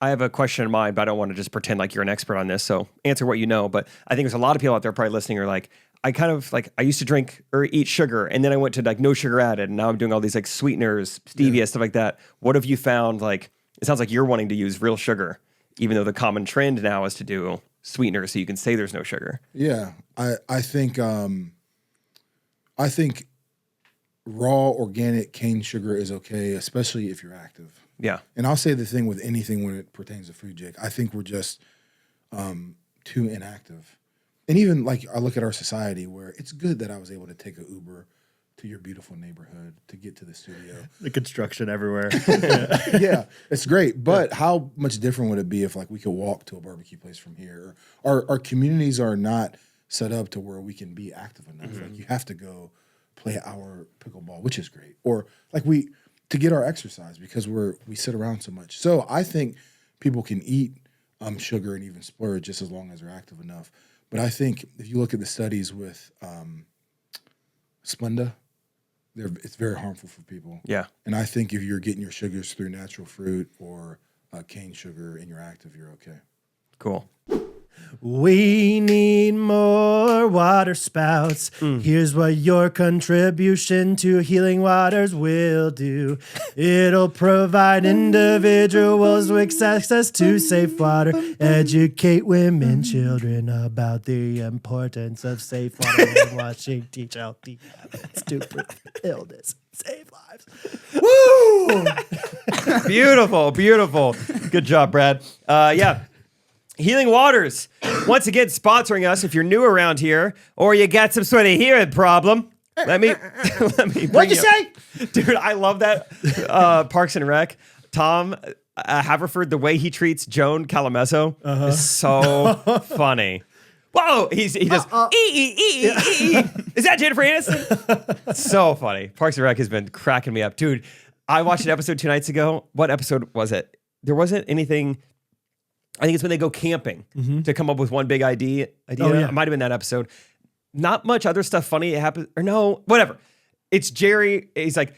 have a question in mind, but I don't want to just pretend like you're an expert on this. So answer what you know. But I think there's a lot of people out there probably listening who are like, I used to drink or eat sugar, and then I went to like no sugar added, and now I'm doing all these like sweeteners, stevia, stuff like that. What have you found? Like, it sounds like you're wanting to use real sugar, even though the common trend now is to do sweeteners, so you can say there's no sugar. Yeah, I think raw organic cane sugar is okay, especially if you're active. Yeah. And I'll say the thing with anything when it pertains to food, Jake. I think we're just too inactive. And even like I look at our society where it's good that I was able to take an Uber to your beautiful neighborhood to get to the studio. The construction everywhere. Yeah, it's great. But how much different would it be if like we could walk to a barbecue place from here? Our communities are not set up to where we can be active enough. Mm-hmm. Like you have to go play our pickleball, which is great. Or like to get our exercise because we sit around so much. So I think people can eat sugar and even splurge just as long as they're active enough. But I think if you look at the studies with Splenda, it's very harmful for people. Yeah. And I think if you're getting your sugars through natural fruit or cane sugar and you're active, you're okay. Cool. We need more water spouts. Here's what your contribution to Healing Waters will do. It'll provide individuals with access to safe water, educate women, children about the importance of safe water and washing, teach healthy habits to prevent illness, save lives. Woo! Beautiful, beautiful. Good job, Brad. Yeah. Healing Waters, once again, sponsoring us. If you're new around here or you got some sort of hearing problem, let me What'd you say? Dude, I love that. Parks and Rec. Tom Haverford, the way he treats Joan Calamezzo is so funny. Whoa, he does Is that Jennifer Aniston? So funny. Parks and Rec has been cracking me up. Dude, I watched an episode 2 nights ago. What episode was it? There wasn't anything. I think it's when they go camping to come up with one big idea. Oh, yeah. It might have been that episode. Not much other stuff funny happens. Or no, whatever. It's Jerry. He's like,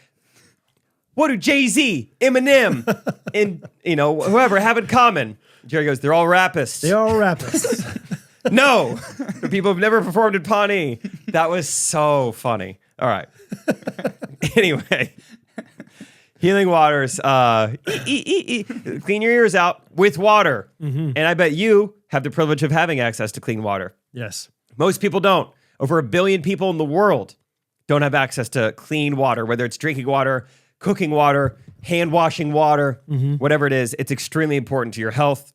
what do Jay-Z, Eminem, and whoever have in common? Jerry goes, they're all rapists. They are rapists. No, the people who've never performed in Pawnee. That was so funny. All right. Anyway. Healing Waters, clean your ears out with water. And I bet you have the privilege of having access to clean water. Yes. Most people don't. Over 1 billion people in the world don't have access to clean water, whether it's drinking water, cooking water, hand washing water, whatever it is. It's extremely important to your health,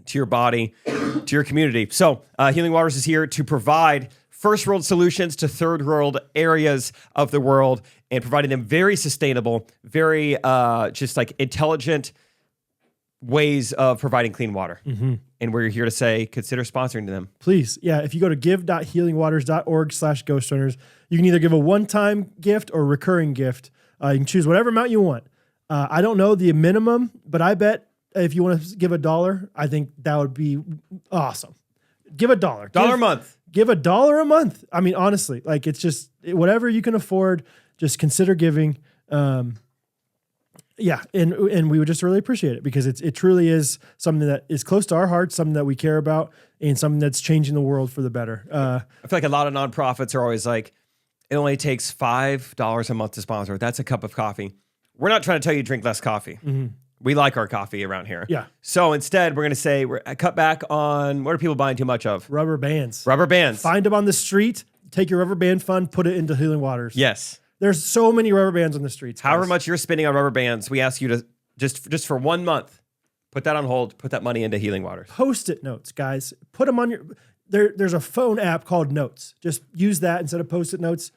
to your body, to your community. So Healing Waters is here to provide first world solutions to third world areas of the world and providing them very sustainable, very just like intelligent ways of providing clean water. And we're here to say, consider sponsoring them. Please. Yeah. If you go to give.healingwaters.org/Ghostrunners, you can either give a one-time gift or a recurring gift. You can choose whatever amount you want. I don't know the minimum, but I bet if you want to give $1, I think that would be awesome. Give $1. $1 a month. Give $1 a month. I mean, honestly, like it's just whatever you can afford, just consider giving. Yeah. And we would just really appreciate it because it truly is something that is close to our hearts, something that we care about and something that's changing the world for the better. I feel like a lot of nonprofits are always like, it only takes $5 a month to sponsor. That's a cup of coffee. We're not trying to tell you to drink less coffee. We like our coffee around here. Yeah. So instead, we're going to say we're cut back on what are people buying too much of? Rubber bands. Rubber bands. Find them on the street. Take your rubber band fund, put it into Healing Waters. Yes. There's so many rubber bands on the streets. However guys. much you're spending on rubber bands, we ask you to just for 1 month, put that on hold, put that money into Healing Waters. Post-it notes, guys. Put them on your... There's a phone app called Notes. Just use that instead of Post-it notes.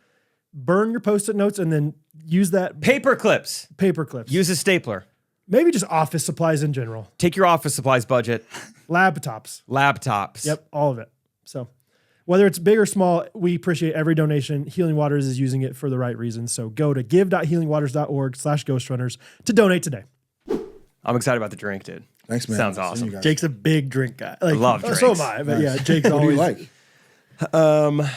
Burn your Post-it notes and then use that... Paper clips. Paper clips. Use a stapler. Maybe just office supplies in general. Take your office supplies budget. Laptops. Laptops. Yep, all of it. So whether it's big or small, we appreciate every donation. Healing Waters is using it for the right reasons. So go to give.healingwaters.org/Ghostrunners to donate today. I'm excited about the drink, dude. Thanks, man. Sounds See you awesome. guys. Jake's a big drink guy. Like, I love drinks. So am I. But yeah, Jake's What do always... you like?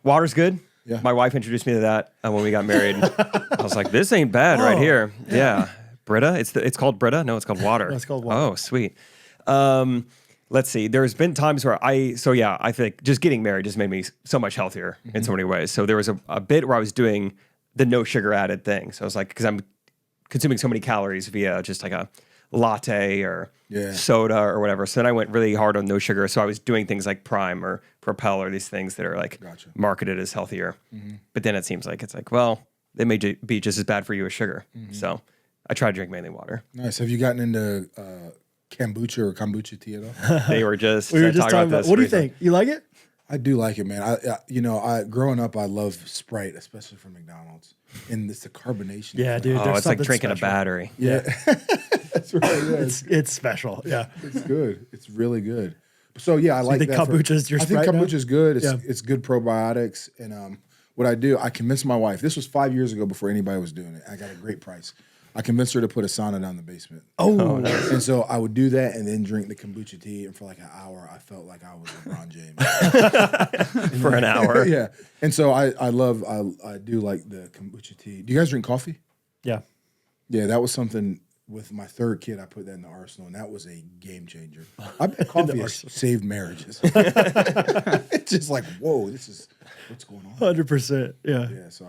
Water's good. Yeah. My wife introduced me to that when we got married. I was like, this ain't bad right here. Yeah. Brita? It's called Brita? No, it's called water. No, it's called water. Oh, sweet. Let's see. There's been times where I think just getting married just made me so much healthier in so many ways. So there was a bit where I was doing the no sugar added thing. So I was like, because I'm consuming so many calories via just like a latte or soda or whatever. So then I went really hard on no sugar. So I was doing things like Prime or Propel or these things that are like marketed as healthier. But then it seems like it's like, well, they may be just as bad for you as sugar. So I try to drink mainly water. Nice. Have you gotten into kombucha or kombucha tea at all? They were just we were just talking about. What do you think? You like it? I do like it, man. I growing up, I love Sprite, especially from McDonald's, and it's the carbonation. Yeah, dude. Oh, it's like drinking a battery. Yeah, that's right. Yeah. It's special. Yeah, it's good. It's really good. So yeah, I like think that. kombucha is your I think Sprite now? kombucha is good. It's Yeah. it's good probiotics, and what I do, I convinced my wife. This was 5 years ago before anybody was doing it. I got a great price. I convinced her to put a sauna down the basement. Oh, And so I would do that and then drink the kombucha tea. And for like an hour, I felt like I was LeBron James. For an hour. Yeah. And so I do like the kombucha tea. Do you guys drink coffee? yeah. Yeah, that was something with my third kid. I put that in the arsenal, and that was a game changer. I bet coffee has saved marriages. It's just like, whoa, this is what's going on. 100%. Yeah. Yeah, so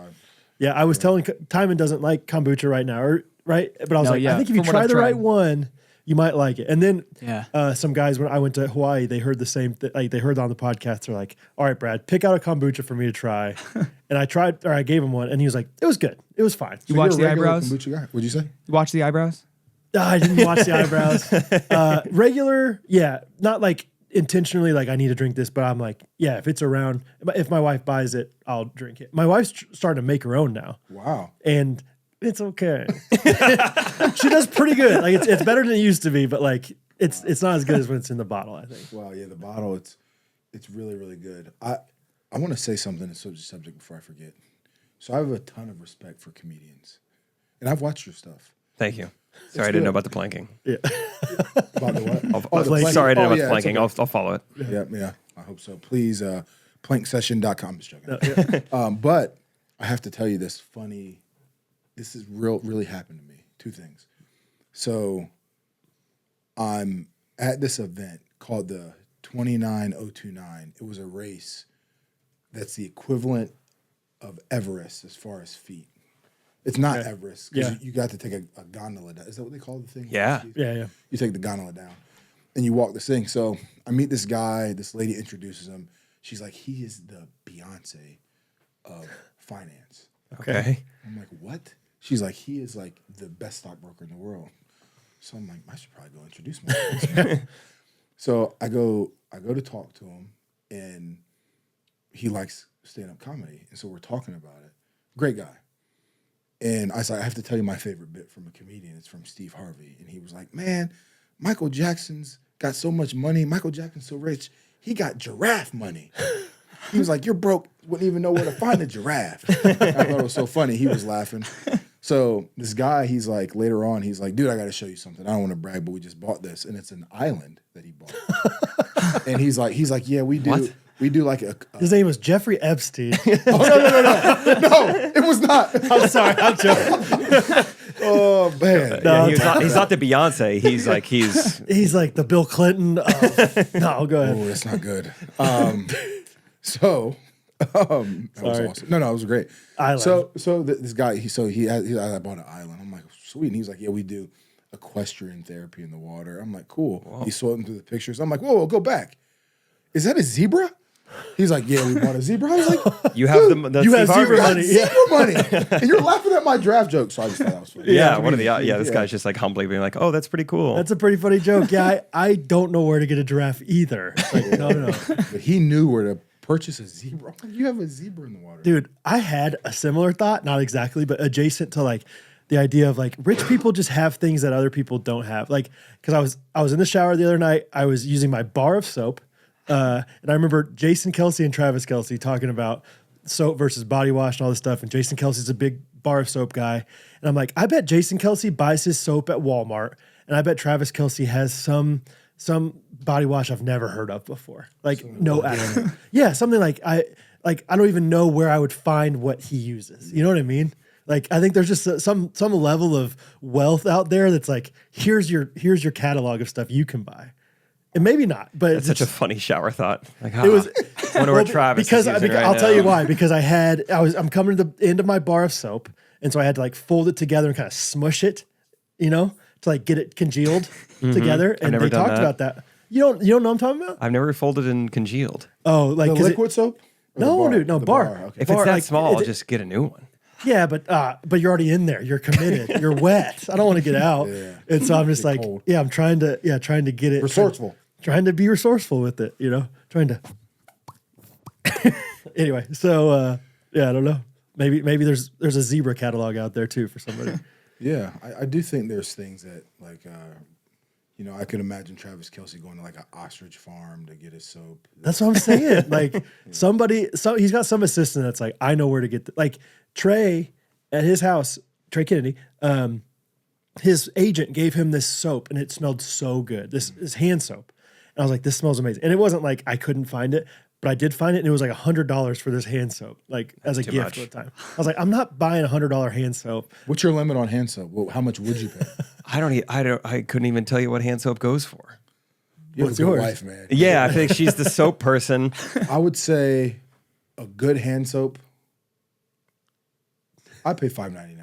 I was telling Timon doesn't like kombucha right now, right? But I was No, like, yeah, I think if you from what try I've the right tried. one, you might like it. And then Yeah. some guys, when I went to Hawaii, they heard the same thing. Like they heard on the podcast. They're like, all right, Brad, pick out a kombucha for me to try. And I tried, or I gave him one, and he was like, it was good. It was fine. You watch you're a the regular eyebrows? kombucha guy. What'd you say? You watch the eyebrows? I didn't watch the eyebrows. Regular, yeah, not like intentionally like I need to drink this, but I'm like, yeah, if it's around, if my wife buys it, I'll drink it. My wife's starting to make her own now, Wow. and it's okay. She does pretty good. Like it's better than it used to be, but like it's not as good as when it's in the bottle, I think. Wow, yeah, the bottle, it's really, really good. I want to say something to switch the subject before I forget. So I have a ton of respect for comedians. And I've watched your stuff. Thank you. Sorry, I didn't know about the planking. Yeah. About the what? Sorry, I didn't know about the it's planking. okay. I'll follow it. Yeah, I hope so. Please, planksession.com. Just joking. But I have to tell you this is really happened to me. Two things. So I'm at this event called the 29029. It was a race that's the equivalent of Everest as far as feet. It's not Everest because you got to take a gondola down. Is that what they call the thing? Yeah. You take the gondola down and you walk this thing. So I meet this guy. This lady introduces him. She's like, he is the Beyonce of finance. Okay. I'm like, what? She's like, he is like the best stockbroker in the world. So I'm like, I should probably go introduce myself. So I go to talk to him, and he likes stand-up comedy. And so we're talking about it. Great guy. And I was like, I have to tell you my favorite bit from a comedian. It's from Steve Harvey. And he was like, man, Michael Jackson's got so much money. Michael Jackson's so rich. He got giraffe money. He was like, you're broke. Wouldn't even know where to find a giraffe. I thought it was so funny. He was laughing. So this guy, he's like, later on, he's like, dude, I got to show you something. I don't want to brag, but we just bought this. And it's an island that he bought. And he's like, yeah, we do. What? We do like a His name was Jeffrey Epstein. no, it was not. I'm sorry, I'm joking. Oh man. Yeah, he's not the Beyonce. He's like He's like the Bill Clinton. No, go ahead. Oh, that's not good. That was awesome. No, it was great. Island. So this guy, I bought an island. I'm like, sweet. And he's like, yeah, we do equestrian therapy in the water. I'm like, cool. Whoa. He's sorting through the pictures. I'm like, whoa, go back. Is that a zebra? He's like, yeah, we bought a zebra. I was like, you have the you have Steve zebra Harvey. money. zebra money. And you're laughing at my draft joke. So I just thought that was funny. Yeah, what are the this guy's just like humbly being like, oh, that's pretty cool. That's a pretty funny joke. Yeah, I don't know where to get a giraffe either. It's like, no. But he knew where to purchase a zebra. I'm like, you have a zebra in the water. Dude, I had a similar thought, not exactly, but adjacent to like the idea of like rich people just have things that other people don't have. Like, because I was in the shower the other night, I was using my bar of soap, and I remember Jason Kelsey and Travis Kelsey talking about soap versus body wash and all this stuff. And Jason Kelsey's a big bar of soap guy, and I'm like, I bet Jason Kelsey buys his soap at Walmart, and I bet Travis Kelsey has some body wash I've never heard of before. Like no ad. Yeah, something like like I don't even know where I would find what he uses. You know what I mean? Like I think there's just some level of wealth out there that's like here's your catalog of stuff you can buy. And maybe not, but That's such a funny shower thought. Like, it was wonder what Travis because is using right I'll now. tell you why. Because I'm coming to the end of my bar of soap, and so I had to like fold it together and kind of smush it, to like get it congealed together. And never they done talked that. about that. You don't know what I'm talking about? I've never folded and congealed. Oh, like The 'cause liquid soap? Or the no, bar? dude, no The bar. Okay. If it's that like, small, I'll just get a new one. Yeah, but you're already in there. You're committed. You're wet. I don't want to get out. Yeah. And so I'm just like, cold. I'm trying to get it Resourceful. Trying to be resourceful with it, trying to. Anyway, so I don't know. Maybe there's a zebra catalog out there too for somebody. Yeah, I do think there's things that like, I could imagine Travis Kelce going to like an ostrich farm to get his soap. That's what I'm saying. Like he's got some assistant that's like, I know where to get like Trey at his house, Trey Kennedy, his agent gave him this soap and it smelled so good. This is hand soap. And I was like, this smells amazing. And it wasn't like I couldn't find it, but I did find it and it was like $100 for this hand soap, like as a too gift much. at the time. I was like, I'm not buying $100 hand soap. What's your limit on hand soap? Well, how much would you pay? I couldn't even tell you what hand soap goes for. You have What's a good yours? wife, man. Yeah, I think she's the soap person. I would say a good hand soap. I pay $5.99.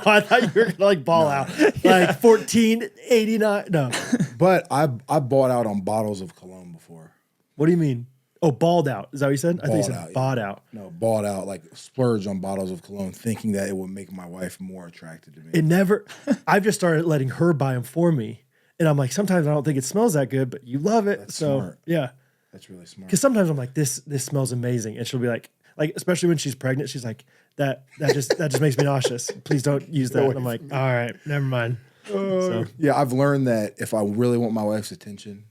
I thought you were gonna like ball out like $14.89. No, But I bought out on bottles of cologne before. what do you mean? Oh, balled out. Is that what you said? I think you Balled said out, yeah. bought out. No, bought out, like splurge on bottles of cologne, thinking that it would make my wife more attracted to me. It never. I've just started letting her buy them for me, and I'm like, sometimes I don't think it smells that good, but you love it. That's so smart. yeah, That's really smart. because sometimes I'm like, this smells amazing, and she'll be like, especially when she's pregnant, she's like, that just makes me nauseous. Please don't use that. And I'm like, all right, never mind. So Yeah, I've learned that if I really want my wife's attention,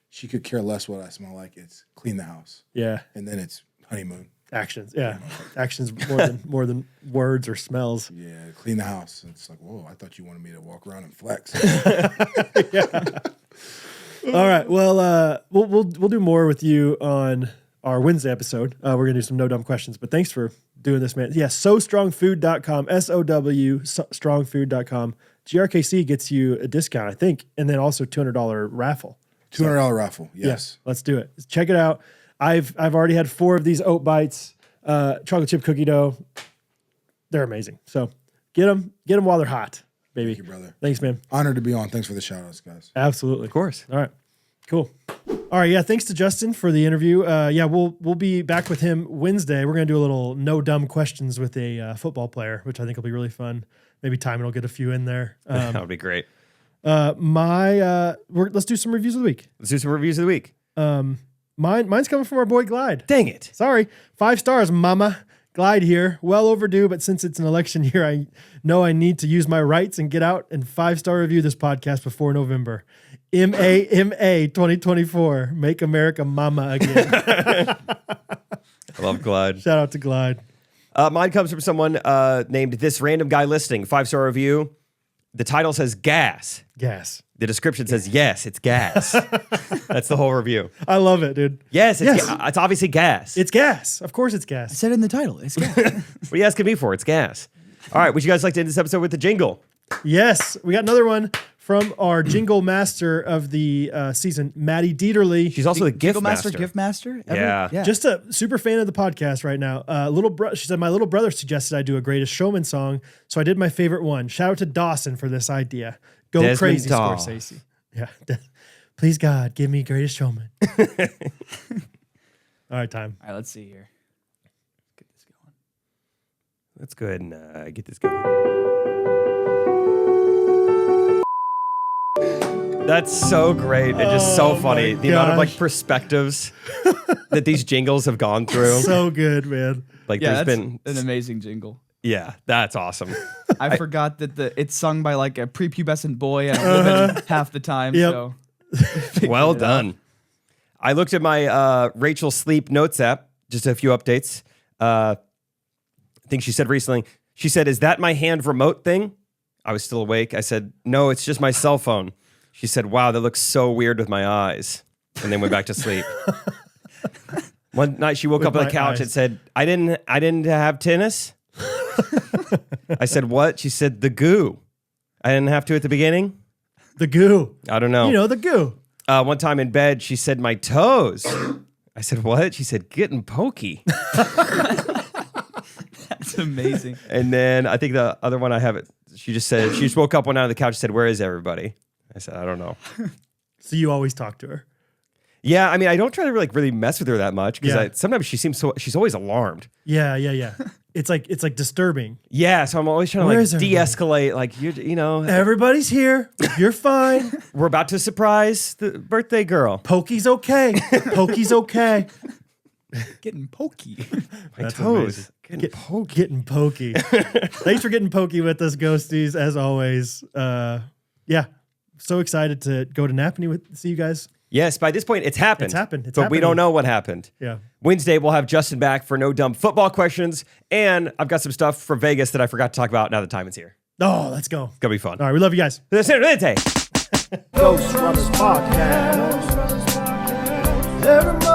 she could care less what I smell like. It's clean the house, yeah, and then it's honeymoon. actions. Yeah, actions more than words or smells. Yeah, clean the house. And it's like, whoa, I thought you wanted me to walk around and flex. All right. Well, we'll do more with you on our Wednesday episode. We're gonna do some no dumb questions, but thanks for doing this, man. Yeah, sowstrongfood.com, SOW strongfood.com. GRKC gets you a discount, I think, and then also $200 raffle. $200 raffle. Yes. Let's do it. Check it out. I've already had 4 of these oat bites, chocolate chip cookie dough. They're amazing. So get them while they're hot, baby. Thank you, brother. Thanks, man. Honored to be on. Thanks for the shout outs, guys. Absolutely. Of course. All right. Cool. All right. Yeah. Thanks to Justin for the interview. We'll be back with him Wednesday. We're going to do a little no dumb questions with a football player, which I think will be really fun. Maybe Timon will get a few in there. That would be great. Let's do some reviews of the week. Let's do some reviews of the week. Mine's coming from our boy Glide. Dang it. Sorry. 5 stars, mama. Glide here. Well overdue, but since it's an election year, I know I need to use my rights and get out and 5-star review this podcast before November. MAMA 2024. Make America mama again. I love Glide. Shout out to Glide. Mine comes from someone named This Random Guy Listing, 5-star review. The title says gas. Gas. The description says, yes, it's gas. That's the whole review. I love it, dude. Yes, Yes. it's obviously gas. It's gas. Of course it's I gas. said it in the title. It's gas. What are you asking me for? It's gas. All right, would you guys like to end this episode with the jingle? Yes. We got another one from our jingle master of the season, Maddie Dieterly. She's also the gift Jingle master. Gift Master. Yeah. Just a super fan of the podcast right now. She said, my little brother suggested I do a Greatest Showman song, so I did my favorite one. Shout out to Dawson for this idea. Go Desmond crazy, Doss. Scorsese. Yeah. Please, God, give me Greatest Showman. All right, time. All right, let's see here. Get this going. Let's go ahead and get this going. That's so great and just so funny. my The amount of gosh. perspectives that these jingles have gone through. So good, man. Like Yeah, there's that's been, an amazing jingle. yeah, that's awesome. I forgot that it's sung by like a prepubescent boy and a woman half the time. Yep. So Well done. I looked at my Rachel Sleep Notes app, just a few updates. I think she said recently, she said, is that my hand remote thing? I was still awake. I said, no, it's just my cell phone. She said, wow, that looks so weird with my eyes. And then went back to sleep. One night she woke With up on the my couch eyes. and said, I didn't have tennis. I said, what? She said, the goo. I didn't have to at the beginning. The goo. I don't know. You know, the goo. One time in bed, she said, my toes. I said, what? She said, getting pokey. That's amazing. And then I think the other one I have it. She just woke up one night on the couch and said, where is everybody? I said, I don't know. So you always talk to her. Yeah, I mean, I don't try to really mess with her that much because Yeah. sometimes she's always alarmed. Yeah. It's like disturbing. Yeah, so I'm always trying Where to is everybody? de-escalate. Like you know, Everybody's here. You're fine. we're about to surprise the birthday girl. Pokey's okay. Pokey's okay. Getting pokey. My That's toes amazing. getting pokey. Getting pokey. Thanks for getting pokey with us, Ghosties, as always. Yeah. So excited to go to Napanee see you guys. Yes, by this point it's happened. It's happened. It's but we happening. don't know what happened. Yeah. Wednesday we'll have Justin back for no dumb football questions, and I've got some stuff from Vegas that I forgot to talk about. Now the time is here. Oh, let's go. It's gonna be fun. All right. We love you guys. Ghostrunners Ghostrunners Podcast. Everybody.